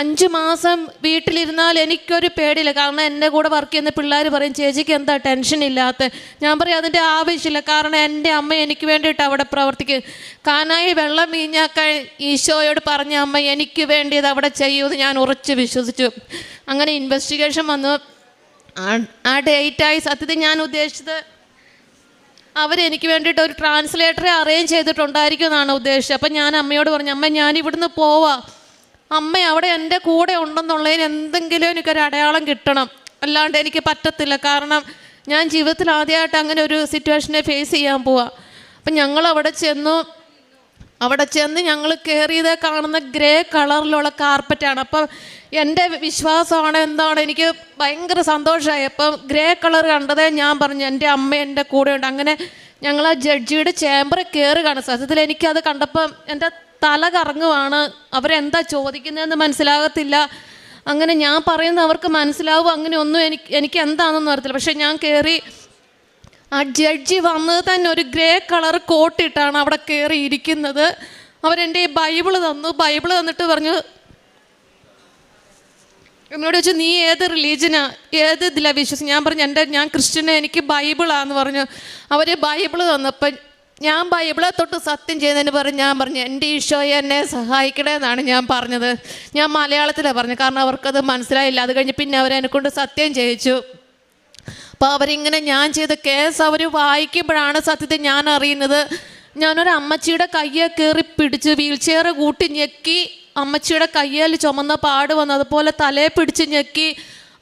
5 മാസം വീട്ടിലിരുന്നാൽ എനിക്കൊരു പേടിയില്ല. കാരണം എൻ്റെ കൂടെ വർക്ക് ചെയ്യുന്ന പിള്ളേർ പറയും, ചേച്ചിക്ക് എന്താ ടെൻഷൻ ഇല്ലാത്ത? ഞാൻ പറയും അതിൻ്റെ ആവശ്യമില്ല, കാരണം എൻ്റെ അമ്മ എനിക്ക് വേണ്ടിയിട്ട് അവിടെ പ്രവർത്തിക്കും. കാനായി വെള്ളം വീഞ്ഞാക്കാൻ ഈശോയോട് പറഞ്ഞ അമ്മ എനിക്ക് വേണ്ടിയത് അവിടെ ചെയ്യുമെന്ന് ഞാൻ ഉറച്ച് വിശ്വസിച്ചു. അങ്ങനെ ഇൻവെസ്റ്റിഗേഷൻ വന്നു. ആ ഡേറ്റായി സത്യത്തിൽ ഞാൻ ഉദ്ദേശിച്ചത് അവരെനിക്ക് വേണ്ടിയിട്ട് ഒരു ട്രാൻസ്ലേറ്ററെ അറേഞ്ച് ചെയ്തിട്ടുണ്ടായിരിക്കും എന്നാണ് ഉദ്ദേശിച്ചത്. അപ്പം ഞാൻ അമ്മയോട് പറഞ്ഞു, അമ്മ ഞാനിവിടുന്ന് പോവാം, അമ്മ അവിടെ എൻ്റെ കൂടെ ഉണ്ടെന്നുള്ളതിന് എന്തെങ്കിലും എനിക്കൊരു അടയാളം കിട്ടണം, അല്ലാണ്ട് എനിക്ക് പറ്റത്തില്ല. കാരണം ഞാൻ ജീവിതത്തിൽ ആദ്യമായിട്ട് അങ്ങനെ ഒരു സിറ്റുവേഷനെ ഫേസ് ചെയ്യാൻ പോവാം. അപ്പം ഞങ്ങൾ അവിടെ ചെന്ന് ഞങ്ങൾ കയറിയത് കാണുന്ന ഗ്രേ കളറിലുള്ള കാർപ്പറ്റാണ്. അപ്പം എൻ്റെ വിശ്വാസമാണ് എന്താണ്, എനിക്ക് ഭയങ്കര സന്തോഷമായി. അപ്പം ഗ്രേ കളർ കണ്ടതേ ഞാൻ പറഞ്ഞു എൻ്റെ അമ്മ എൻ്റെ കൂടെ ഉണ്ട്. അങ്ങനെ ഞങ്ങൾ ആ ജഡ്ജിയുടെ ചേംബറിൽ കയറുകയാണ്. സത്യത്തിൽ എനിക്കത് കണ്ടപ്പം എൻ്റെ തല കറങ്ങുവാണ്. അവരെന്താ ചോദിക്കുന്നതെന്ന് മനസ്സിലാകത്തില്ല. അങ്ങനെ ഞാൻ പറയുന്നത് അവർക്ക് മനസ്സിലാവും, അങ്ങനെ ഒന്നും എനിക്ക് എന്താണെന്നൊന്നും അറിയത്തില്ല. പക്ഷേ ഞാൻ കയറി, ആ ജഡ്ജി വന്നത് തന്നെ ഒരു ഗ്രേ കളർ കോട്ടിട്ടാണ് അവിടെ കയറി ഇരിക്കുന്നത്. അവരെൻ്റെ ഈ ബൈബിള് തന്നു. ബൈബിള് തന്നിട്ട് പറഞ്ഞു, എന്നോട് ചോദിച്ചു നീ ഏത് റിലീജനാ, ഏത് ഇതിലാണ് വിശ്വസിച്ച്? ഞാൻ പറഞ്ഞു ഞാൻ ക്രിസ്ത്യന്, എനിക്ക് ബൈബിളാന്ന് പറഞ്ഞു. അവർ ബൈബിള് തന്നപ്പോൾ ഞാൻ ബൈബിളെ തൊട്ട് സത്യം ചെയ്യുന്നതിന് ഞാൻ പറഞ്ഞു എൻ്റെ ഈശോയെ എന്നെ സഹായിക്കണേ എന്നാണ് ഞാൻ പറഞ്ഞത്. ഞാൻ മലയാളത്തിലാണ് പറഞ്ഞത്, കാരണം അവർക്കത് മനസ്സിലായില്ല. അത് കഴിഞ്ഞ് പിന്നെ അവരെന്നെക്കൊണ്ട് സത്യം ചെയ്യിച്ചു. അപ്പോൾ അവരിങ്ങനെ ഞാൻ ചെയ്ത കേസ് അവർ വായിക്കുമ്പോഴാണ് സത്യത്തിൽ ഞാൻ അറിയുന്നത്. ഞാനൊരു അമ്മച്ചിയുടെ കയ്യെ കയറി പിടിച്ച് വീൽ ചെയർ കൂട്ടി ഞെക്കി, അമ്മച്ചിയുടെ കയ്യിൽ ചുമന്ന പാട് വന്നു, അതുപോലെ തലയെ പിടിച്ച് ഞെക്കി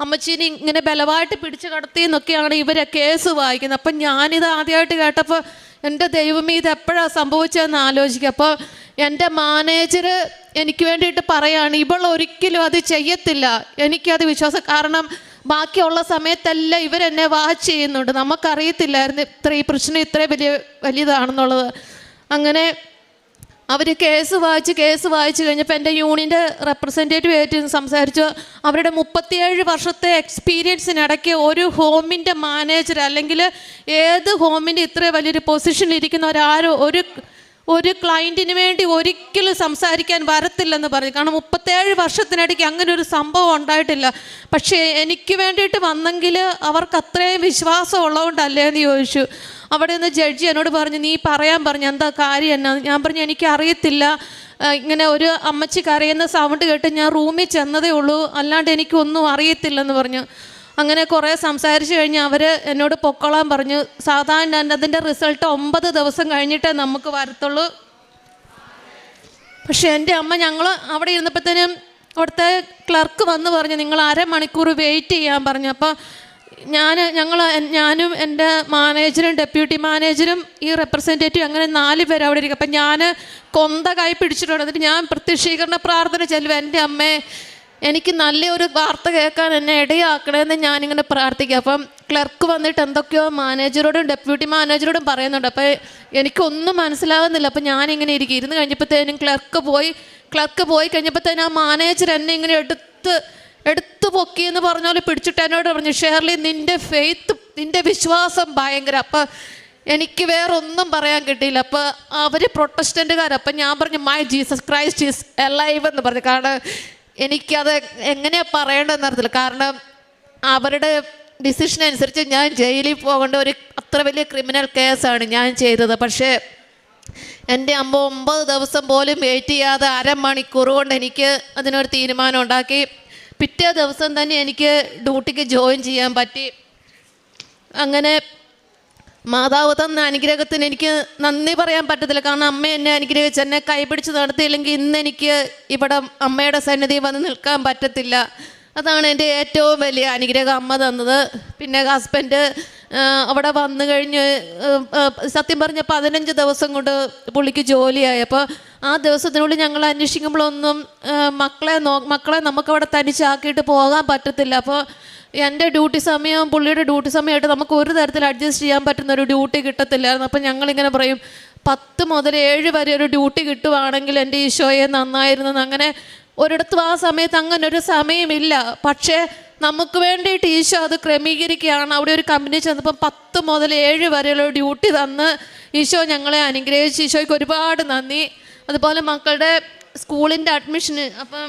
അമ്മച്ചീനെ ഇങ്ങനെ ബലമായിട്ട് പിടിച്ച് കടത്തി എന്നൊക്കെയാണ് ഇവരെ കേസ് വായിക്കുന്നത്. അപ്പം ഞാനിത് ആദ്യമായിട്ട് കേട്ടപ്പോൾ എൻ്റെ ദൈവമേ ഇത് എപ്പോഴാണ് സംഭവിച്ചതെന്ന് ആലോചിക്കുക. അപ്പോൾ എൻ്റെ മാനേജർ എനിക്ക് വേണ്ടിയിട്ട് പറയാണ്, ഇവളൊരിക്കലും അത് ചെയ്യത്തില്ല. എനിക്കത് വിശ്വാസം, കാരണം ബാക്കിയുള്ള സമയത്തെല്ലാം ഇവരെന്നെ വാച്ച് ചെയ്യുന്നുണ്ട്. നമുക്കറിയത്തില്ലായിരുന്നു ഈ പ്രശ്നം ഇത്രയും വലിയതാണെന്നുള്ളത്. അങ്ങനെ അവർ കേസ് വായിച്ച് കഴിഞ്ഞപ്പോൾ എൻ്റെ യൂണിയൻ്റെ റെപ്രസെൻറ്റേറ്റീവ് ആയിട്ട് സംസാരിച്ചു. അവരുടെ 37 വർഷത്തെ എക്സ്പീരിയൻസിനിടയ്ക്ക് ഒരു ഹോമിൻ്റെ മാനേജർ അല്ലെങ്കിൽ ഏത് ഹോമിൻ്റെ ഇത്ര വലിയൊരു പൊസിഷനിൽ ഇരിക്കുന്നവരാരും ഒരു ക്ലയൻറ്റിന് വേണ്ടി ഒരിക്കലും സംസാരിക്കാൻ വരത്തില്ലെന്ന് പറഞ്ഞു. കാരണം 37 വർഷത്തിനിടയ്ക്ക് അങ്ങനെ ഒരു സംഭവം ഉണ്ടായിട്ടില്ല. പക്ഷേ എനിക്ക് വേണ്ടിയിട്ട് വന്നെങ്കിൽ അവർക്ക് അത്രയും വിശ്വാസം ഉള്ളതുകൊണ്ടല്ലേ എന്ന് ചോദിച്ചു. അവിടെ നിന്ന് ജഡ്ജി എന്നോട് പറഞ്ഞു, നീ പറയാൻ പറഞ്ഞു എന്താ കാര്യം എന്നാ. ഞാൻ പറഞ്ഞു എനിക്കറിയത്തില്ല, ഇങ്ങനെ ഒരു അമ്മച്ചി കരയുന്ന സൗണ്ട് കേട്ട് ഞാൻ റൂമിൽ ചെന്നതേ ഉള്ളൂ, അല്ലാണ്ട് എനിക്കൊന്നും അറിയത്തില്ലെന്ന് പറഞ്ഞു. അങ്ങനെ കുറേ സംസാരിച്ച് കഴിഞ്ഞ് അവർ എന്നോട് പൊക്കോളാൻ പറഞ്ഞു. സാധാരണ അതിൻ്റെ റിസൾട്ട് 9 ദിവസം കഴിഞ്ഞിട്ടേ നമുക്ക് വരത്തുള്ളൂ. പക്ഷേ എൻ്റെ അമ്മ, ഞങ്ങൾ അവിടെ ഇരുന്നപ്പോഴത്തേനും അവിടുത്തെ ക്ലർക്ക് വന്ന് പറഞ്ഞു നിങ്ങൾ അരമണിക്കൂർ വെയിറ്റ് ചെയ്യാൻ പറഞ്ഞു. അപ്പോൾ ഞാനും എൻ്റെ മാനേജരും ഡെപ്യൂട്ടി മാനേജരും ഈ റെപ്രസെൻറ്റേറ്റീവ് അങ്ങനെ 4 പേര് അവിടെ ഇരിക്കും. അപ്പം ഞാൻ കൊന്ത കൈ പിടിച്ചിട്ടുണ്ട്. എന്നിട്ട് ഞാൻ പ്രത്യക്ഷീകരണ പ്രാർത്ഥന ചെല്ലുക, എൻ്റെ അമ്മേ എനിക്ക് നല്ലൊരു വാർത്ത കേൾക്കാൻ എന്നെ ഇടയാക്കണമെന്ന് ഞാനിങ്ങനെ പ്രാർത്ഥിക്കുക. അപ്പം ക്ലർക്ക് വന്നിട്ട് എന്തൊക്കെയോ മാനേജറോടും ഡെപ്യൂട്ടി മാനേജറോടും പറയുന്നുണ്ട്. അപ്പോൾ എനിക്കൊന്നും മനസ്സിലാകുന്നില്ല. അപ്പം ഞാനിങ്ങനെ ഇരുന്ന് കഴിഞ്ഞപ്പോഴത്തേനും ക്ലർക്ക് പോയി കഴിഞ്ഞപ്പോഴത്തേനും ആ മാനേജർ എന്നെ ഇങ്ങനെ എടുത്തു പൊക്കിയെന്ന് പറഞ്ഞ പോലെ പിടിച്ചിട്ട് എന്നോട് പറഞ്ഞു, ഷേർലി നിൻ്റെ വിശ്വാസം ഭയങ്കര. അപ്പം എനിക്ക് വേറെ ഒന്നും പറയാൻ കിട്ടിയില്ല. അപ്പോൾ അവർ പ്രൊട്ടസ്റ്റൻ്റുകാർ. അപ്പം ഞാൻ പറഞ്ഞു my Jesus Christ is alive എന്ന് പറഞ്ഞു. കാരണം എനിക്കത് എങ്ങനെയാണ് പറയേണ്ടതെന്ന് അറിയത്തില്ല. കാരണം അവരുടെ ഡിസിഷൻ അനുസരിച്ച് ഞാൻ ജയിലിൽ പോകേണ്ട ഒരു അത്ര വലിയ ക്രിമിനൽ കേസാണ് ഞാൻ ചെയ്തത്. പക്ഷേ എൻ്റെ അമ്മ 9 ദിവസം പോലും വെയിറ്റ് ചെയ്യാതെ അരമണിക്കൂർ കൊണ്ട് എനിക്ക് അതിനൊരു തീരുമാനം ഉണ്ടാക്കി. പിറ്റേ ദിവസം തന്നെ എനിക്ക് ഡ്യൂട്ടിക്ക് ജോയിൻ ചെയ്യാൻ പറ്റി. അങ്ങനെ മാതാവ് തന്ന അനുഗ്രഹത്തിന് എനിക്ക് നന്ദി പറയാൻ പറ്റത്തില്ല. കാരണം അമ്മ എന്നെ അനുഗ്രഹിച്ച് എന്നെ കൈപിടിച്ച് നടത്തിയില്ലെങ്കിൽ ഇന്ന് എനിക്ക് ഇവിടെ അമ്മയുടെ സന്നിധി വന്ന് നിൽക്കാൻ പറ്റത്തില്ല. അതാണ് എൻ്റെ ഏറ്റവും വലിയ അനുഗ്രഹം അമ്മ തന്നത്. പിന്നെ ഹസ്ബൻഡ് അവിടെ വന്നു കഴിഞ്ഞ് സത്യം പറഞ്ഞ 15 ദിവസം കൊണ്ട് പുള്ളിക്ക് ജോലിയായി. അപ്പോൾ ആ ദിവസത്തിനുള്ളിൽ ഞങ്ങൾ അന്വേഷിക്കുമ്പോഴൊന്നും മക്കളെ നമുക്കവിടെ തനിച്ചാക്കിയിട്ട് പോകാൻ പറ്റത്തില്ല. അപ്പോൾ എൻ്റെ ഡ്യൂട്ടി സമയം പുള്ളിയുടെ ഡ്യൂട്ടി സമയമായിട്ട് നമുക്ക് ഒരു തരത്തിൽ അഡ്ജസ്റ്റ് ചെയ്യാൻ പറ്റുന്ന ഒരു ഡ്യൂട്ടി കിട്ടത്തില്ലായിരുന്നു. അപ്പം ഞങ്ങളിങ്ങനെ പറയും 10 മുതൽ 7 വരെ ഒരു ഡ്യൂട്ടി കിട്ടുവാണെങ്കിൽ എൻ്റെ ഈശോയെ നന്നായിരുന്നു. അങ്ങനെ ഒരിടത്തും ആ സമയത്ത് അങ്ങനെ ഒരു സമയമില്ല. പക്ഷേ നമുക്ക് വേണ്ടിയിട്ട് ഈശോ അത് ക്രമീകരിക്കുകയാണ്. അവിടെ ഒരു കമ്പനി ചെന്നപ്പം 10 മുതൽ 7 വരെയുള്ള ഡ്യൂട്ടി തന്ന് ഈശോ ഞങ്ങളെ അനുഗ്രഹിച്ച്. ഈശോയ്ക്ക് ഒരുപാട് നന്ദി. അതുപോലെ മക്കളുടെ സ്കൂളിൻ്റെ അഡ്മിഷന് അപ്പം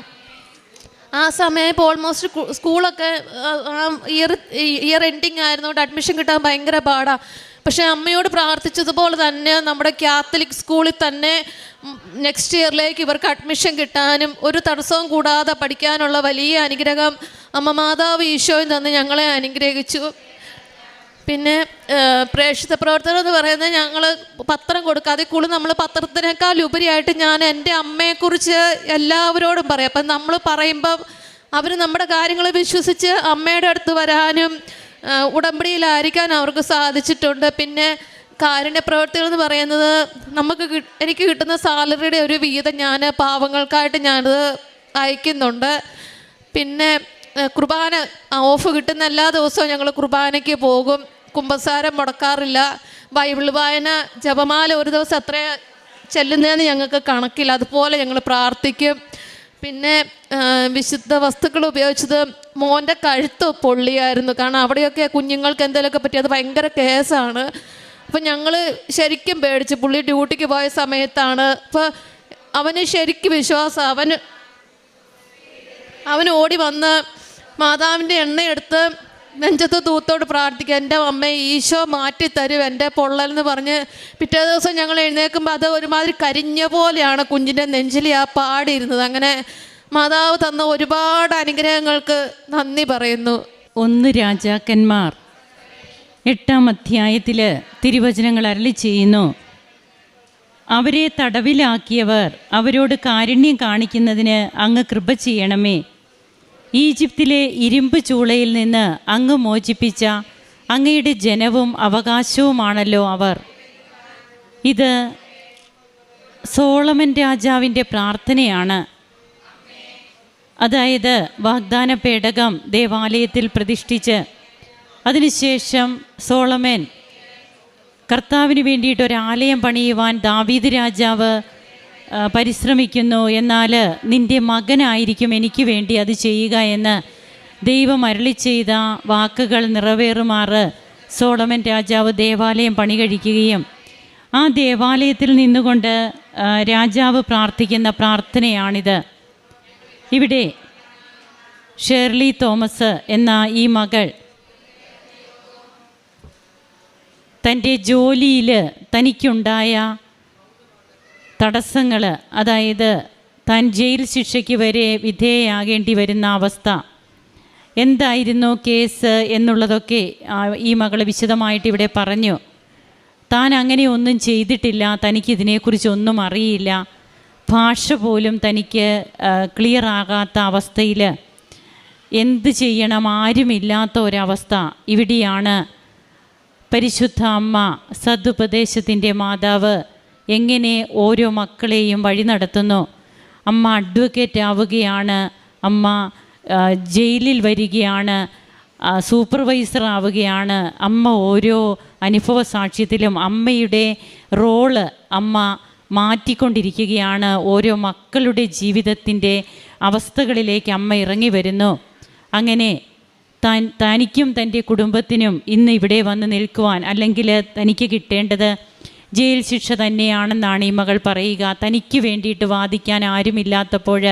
ആ സമയം ഇപ്പോൾ ഓൾമോസ്റ്റ് സ്കൂളൊക്കെ ഇയർ എൻഡിങ് ആയിരുന്നുകൊണ്ട് അഡ്മിഷൻ കിട്ടാൻ ഭയങ്കര പാടാണ്. പക്ഷേ അമ്മയോട് പ്രാർത്ഥിച്ചതുപോലെ തന്നെ നമ്മുടെ കാത്തലിക് സ്കൂളിൽ തന്നെ നെക്സ്റ്റ് ഇയറിലേക്ക് ഇവർക്ക് അഡ്മിഷൻ കിട്ടാനും ഒരു തടസ്സവും കൂടാതെ പഠിക്കാനുള്ള വലിയ അനുഗ്രഹം അമ്മ മാതാവ് ഈശോയും തന്ന് ഞങ്ങളെ അനുഗ്രഹിച്ചു. പിന്നെ പ്രേക്ഷിത പ്രവർത്തനം എന്ന് പറയുന്നത് ഞങ്ങൾ പത്രം കൊടുക്കുക. അതിൽ കൂടുതൽ നമ്മൾ പത്രത്തിനേക്കാൾ ഉപരിയായിട്ട് ഞാൻ എൻ്റെ അമ്മയെക്കുറിച്ച് എല്ലാവരോടും പറയും. അപ്പം നമ്മൾ പറയുമ്പം അവർ നമ്മുടെ കാര്യങ്ങൾ വിശ്വസിച്ച് അമ്മയുടെ അടുത്ത് വരാനും ഉടമ്പടിയിലായിരിക്കാൻ അവർക്ക് സാധിച്ചിട്ടുണ്ട്. പിന്നെ കാരുണ്യ പ്രവർത്തികൾ എന്ന് പറയുന്നത് എനിക്ക് കിട്ടുന്ന സാലറിയുടെ ഒരു വീതം ഞാൻ പാവങ്ങൾക്കായിട്ട് ഞാനത് അയക്കുന്നുണ്ട്. പിന്നെ കുർബാന ഓഫ് കിട്ടുന്ന എല്ലാ ദിവസവും ഞങ്ങൾ കുർബാനയ്ക്ക് പോകും. കുമ്പസാരം മുടക്കാറില്ല. ബൈബിൾ വായന ജപമാല ഒരു ദിവസം എത്ര ചെല്ലുന്നതെന്ന് ഞങ്ങൾക്ക് കണക്കില്ല. അതുപോലെ ഞങ്ങൾ പ്രാർത്ഥിക്കും. പിന്നെ വിശുദ്ധ വസ്തുക്കൾ ഉപയോഗിച്ചത് മോൻ്റെ കഴുത്ത് പൊള്ളിയായിരുന്നു. കാരണം അവിടെയൊക്കെ കുഞ്ഞുങ്ങൾക്ക് എന്തെങ്കിലുമൊക്കെ പറ്റി അത് ഭയങ്കര കേസാണ്. അപ്പം ഞങ്ങൾ ശരിക്കും പേടിച്ച്. പുള്ളി ഡ്യൂട്ടിക്ക് പോയ സമയത്താണ്. അപ്പോൾ അവന് ശരിക്കും വിശ്വാസം. അവൻ ഓടി വന്ന് മാതാവിൻ്റെ എണ്ണയെടുത്ത് നെഞ്ചത്ത് തൂത്തോട് പ്രാർത്ഥിക്കുക, എൻ്റെ അമ്മ ഈശോ മാറ്റിത്തരും എൻ്റെ പൊള്ളലെന്ന് പറഞ്ഞ്. പിറ്റേ ദിവസം ഞങ്ങൾ എഴുന്നേൽക്കുമ്പോൾ അത് ഒരുമാതിരി കരിഞ്ഞ പോലെയാണ് കുഞ്ഞിൻ്റെ നെഞ്ചിൽ ആ പാടിയിരുന്നത്. അങ്ങനെ മാതാവ് തന്ന ഒരുപാട് അനുഗ്രഹങ്ങൾക്ക് നന്ദി പറയുന്നു. 1 രാജാക്കന്മാർ 8-ാം അധ്യായത്തിൽ തിരുവചനങ്ങൾ അരുളി ചെയ്യുന്നു, അവരെ തടവിലാക്കിയവർ അവരോട് കാരുണ്യം കാണിക്കുന്നതിന് അങ്ങ് കൃപ ചെയ്യണമേ. ഈജിപ്തിലെ ഇരുമ്പ് ചൂളയിൽ നിന്ന് അങ്ങ് മോചിപ്പിച്ച അങ്ങയുടെ ജനവും അവകാശവുമാണല്ലോ അവർ. ഇത് സോളമൻ രാജാവിൻ്റെ പ്രാർത്ഥനയാണ്. അതായത് വാഗ്ദാന പേടകം ദേവാലയത്തിൽ പ്രതിഷ്ഠിച്ച് അതിനുശേഷം സോളമൻ കർത്താവിന് വേണ്ടിയിട്ട് ഒരാലയം പണിയുവാൻ ദാവീദ് രാജാവ് പരിശ്രമിക്കുന്നു, എന്നാൽ നിൻ്റെ മകനായിരിക്കും എനിക്ക് വേണ്ടി അത് ചെയ്യുക എന്ന് ദൈവം അരുളി ചെയ്ത വാക്കുകൾ നിറവേറുമാറ് സോളമൻ രാജാവ് ദേവാലയം പണി കഴിക്കുകയും ആ ദേവാലയത്തിൽ നിന്നുകൊണ്ട് രാജാവ് പ്രാർത്ഥിക്കുന്ന പ്രാർത്ഥനയാണിത്. ഇവിടെ ഷേർലി തോമസ് എന്ന ഈ മകൾ തൻ്റെ ജോലിയിൽ തനിക്കുണ്ടായ തടസ്സങ്ങൾ, അതായത് താൻ ജയിൽ ശിക്ഷയ്ക്ക് വരെ വിധേയയാകേണ്ടി വരുന്ന അവസ്ഥ, എന്തായിരുന്നു കേസ് എന്നുള്ളതൊക്കെ ഈ മകൾ വിശദമായിട്ട് ഇവിടെ പറഞ്ഞു. താൻ അങ്ങനെ ഒന്നും ചെയ്തിട്ടില്ല, തനിക്കിതിനെക്കുറിച്ചൊന്നും അറിയില്ല, ഭാഷ പോലും തനിക്ക് ക്ലിയർ ആകാത്ത അവസ്ഥയിൽ എന്ത് ചെയ്യണം ആരുമില്ലാത്ത ഒരവസ്ഥ. ഇവിടെയാണ് പരിശുദ്ധ അമ്മ സദുപദേശത്തിൻ്റെ മാതാവ് എങ്ങനെ ഓരോ മക്കളെയും വഴി നടത്തുന്നു. അമ്മ അഡ്വക്കേറ്റ് ആവുകയാണ്, അമ്മ ജയിലിൽ വരികയാണ്, സൂപ്പർവൈസർ ആവുകയാണ്. അമ്മ ഓരോ അനുഭവ സാക്ഷ്യത്തിലും അമ്മയുടെ റോള് അമ്മ മാറ്റിക്കൊണ്ടിരിക്കുകയാണ്. ഓരോ മക്കളുടെ ജീവിതത്തിൻ്റെ അവസ്ഥകളിലേക്ക് അമ്മ ഇറങ്ങി വരുന്നു. അങ്ങനെ തനിക്കും തൻ്റെ കുടുംബത്തിനും ഇന്ന് ഇവിടെ വന്ന് നിൽക്കുവാൻ, അല്ലെങ്കിൽ തനിക്ക് കിട്ടേണ്ടത് ജയിൽ ശിക്ഷ തന്നെയാണെന്നാണ് ഈ മകൾ പറയുക. തനിക്ക് വേണ്ടിയിട്ട് വാദിക്കാൻ ആരുമില്ലാത്തപ്പോൾ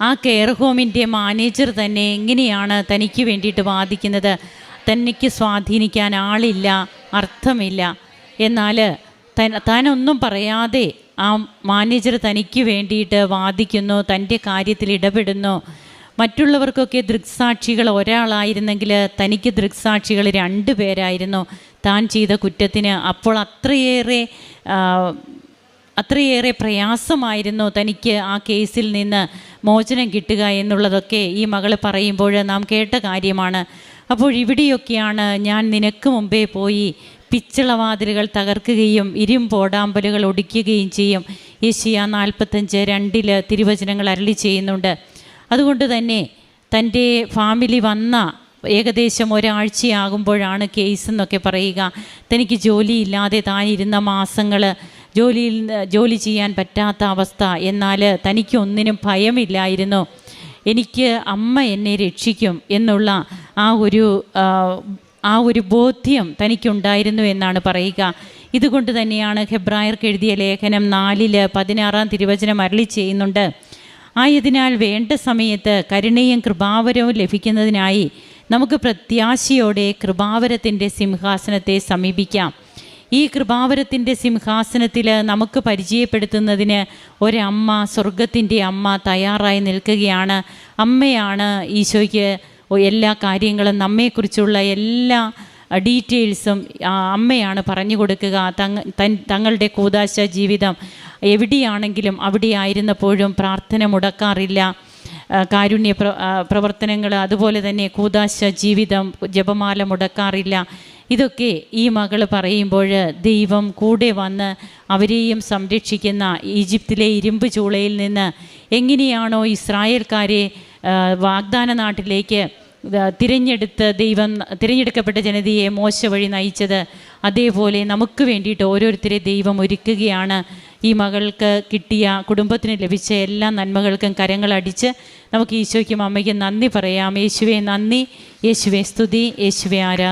ആ കെയർ ഹോമിൻ്റെ മാനേജർ തന്നെ എങ്ങനെയാണ് തനിക്ക് വേണ്ടിയിട്ട് വാദിക്കുന്നത്? തനിക്ക് സ്വാധീനിക്കാൻ ആളില്ല, അർത്ഥമില്ല. എന്നാൽ താനൊന്നും പറയാതെ ആ മാനേജർ തനിക്ക് വേണ്ടിയിട്ട് വാദിക്കുന്നു, തൻ്റെ കാര്യത്തിൽ ഇടപെടുന്നു. മറ്റുള്ളവർക്കൊക്കെ ദൃക്സാക്ഷികൾ ഒരാളായിരുന്നെങ്കിൽ തനിക്ക് ദൃക്സാക്ഷികൾ 2 പേരായിരുന്നു താൻ ചെയ്ത കുറ്റത്തിന്. അപ്പോൾ അത്രയേറെ പ്രയാസമായിരുന്നു തനിക്ക് ആ കേസിൽ നിന്ന് മോചനം കിട്ടുക എന്നുള്ളതൊക്കെ ഈ മകൾ പറയുമ്പോൾ നാം കേട്ട കാര്യമാണ്. അപ്പോൾ ഇവിടെയൊക്കെയാണ് ഞാൻ നിനക്ക് മുമ്പേ പോയി പിച്ചളവാതിലുകൾ തകർക്കുകയും ഇരുമ്പോടാമ്പലുകൾ ഒടിക്കുകയും ചെയ്യും. യെശയ്യാ 45:2 തിരുവചനങ്ങൾ അരുളി ചെയ്യുന്നുണ്ട്. അതുകൊണ്ട് തന്നെ തൻ്റെ ഫാമിലി വന്ന ഏകദേശം ഒരാഴ്ചയാകുമ്പോഴാണ് കേസ് എന്നൊക്കെ പറയുക. തനിക്ക് ജോലിയില്ലാതെ താനിരുന്ന മാസങ്ങൾ, ജോലി ചെയ്യാൻ പറ്റാത്ത അവസ്ഥ. എന്നാൽ തനിക്ക് ഒന്നിനും ഭയമില്ലായിരുന്നു. എനിക്ക് അമ്മ എന്നെ രക്ഷിക്കും എന്നുള്ള ആ ഒരു ബോധ്യം തനിക്കുണ്ടായിരുന്നു എന്നാണ് പറയുക. ഇതുകൊണ്ട് തന്നെയാണ് ഹെബ്രായർക്ക് എഴുതിയ ലേഖനം 4:16 തിരുവചനം അരുളി ചെയ്യുന്നുണ്ട്. ആയതിനാൽ വേണ്ട സമയത്ത് കരുണയും കൃപാവരവും ലഭിക്കുന്നതിനായി നമുക്ക് പ്രത്യാശയോടെ കൃപാവരത്തിൻ്റെ സിംഹാസനത്തെ സമീപിക്കാം. ഈ കൃപാവരത്തിൻ്റെ സിംഹാസനത്തിൽ നമുക്ക് പരിചയപ്പെടുത്തുന്നതിന് ഒരമ്മ, സ്വർഗത്തിൻ്റെ അമ്മ തയ്യാറായി നിൽക്കുകയാണ്. അമ്മയാണ് ഈശോയ്ക്ക് എല്ലാ കാര്യങ്ങളും, നമ്മെക്കുറിച്ചുള്ള എല്ലാ ഡീറ്റെയിൽസും അമ്മയാണ് പറഞ്ഞു കൊടുക്കുക. തങ്ങളുടെ കൂദാശ ജീവിതം എവിടെയാണെങ്കിലും അവിടെ ആയിരുന്നപ്പോഴും പ്രാർത്ഥന മുടക്കാറില്ല. കാരുണ്യ പ്രവർത്തനങ്ങൾ, അതുപോലെ തന്നെ കൂദാശ ജീവിതം, ജപമാല മുടക്കാറില്ല. ഇതൊക്കെ ഈ മകൾ പറയുമ്പോൾ ദൈവം കൂടെ വന്ന് അവരെയും സംരക്ഷിക്കുന്ന, ഈജിപ്തിലെ ഇരുമ്പ് ചൂളയിൽ നിന്ന് എങ്ങനെയാണോ ഇസ്രായേൽക്കാരെ വാഗ്ദാന നാട്ടിലേക്ക് തിരഞ്ഞെടുക്കപ്പെട്ട ജനതയെ മോശ വഴി നയിച്ചത്, അതേപോലെ നമുക്ക് വേണ്ടിയിട്ട് ഓരോരുത്തരെ ദൈവം ഒരുക്കുകയാണ്. ഈ മകൾക്ക് കിട്ടിയ, കുടുംബത്തിന് ലഭിച്ച എല്ലാ നന്മകൾക്കും കരങ്ങളടിച്ച് നമുക്ക് ഈശോയ്ക്കും അമ്മയ്ക്കും നന്ദി പറയാം. യേശുവേ നന്ദി, യേശുവേ സ്തുതി, യേശുവേ ആരാധന.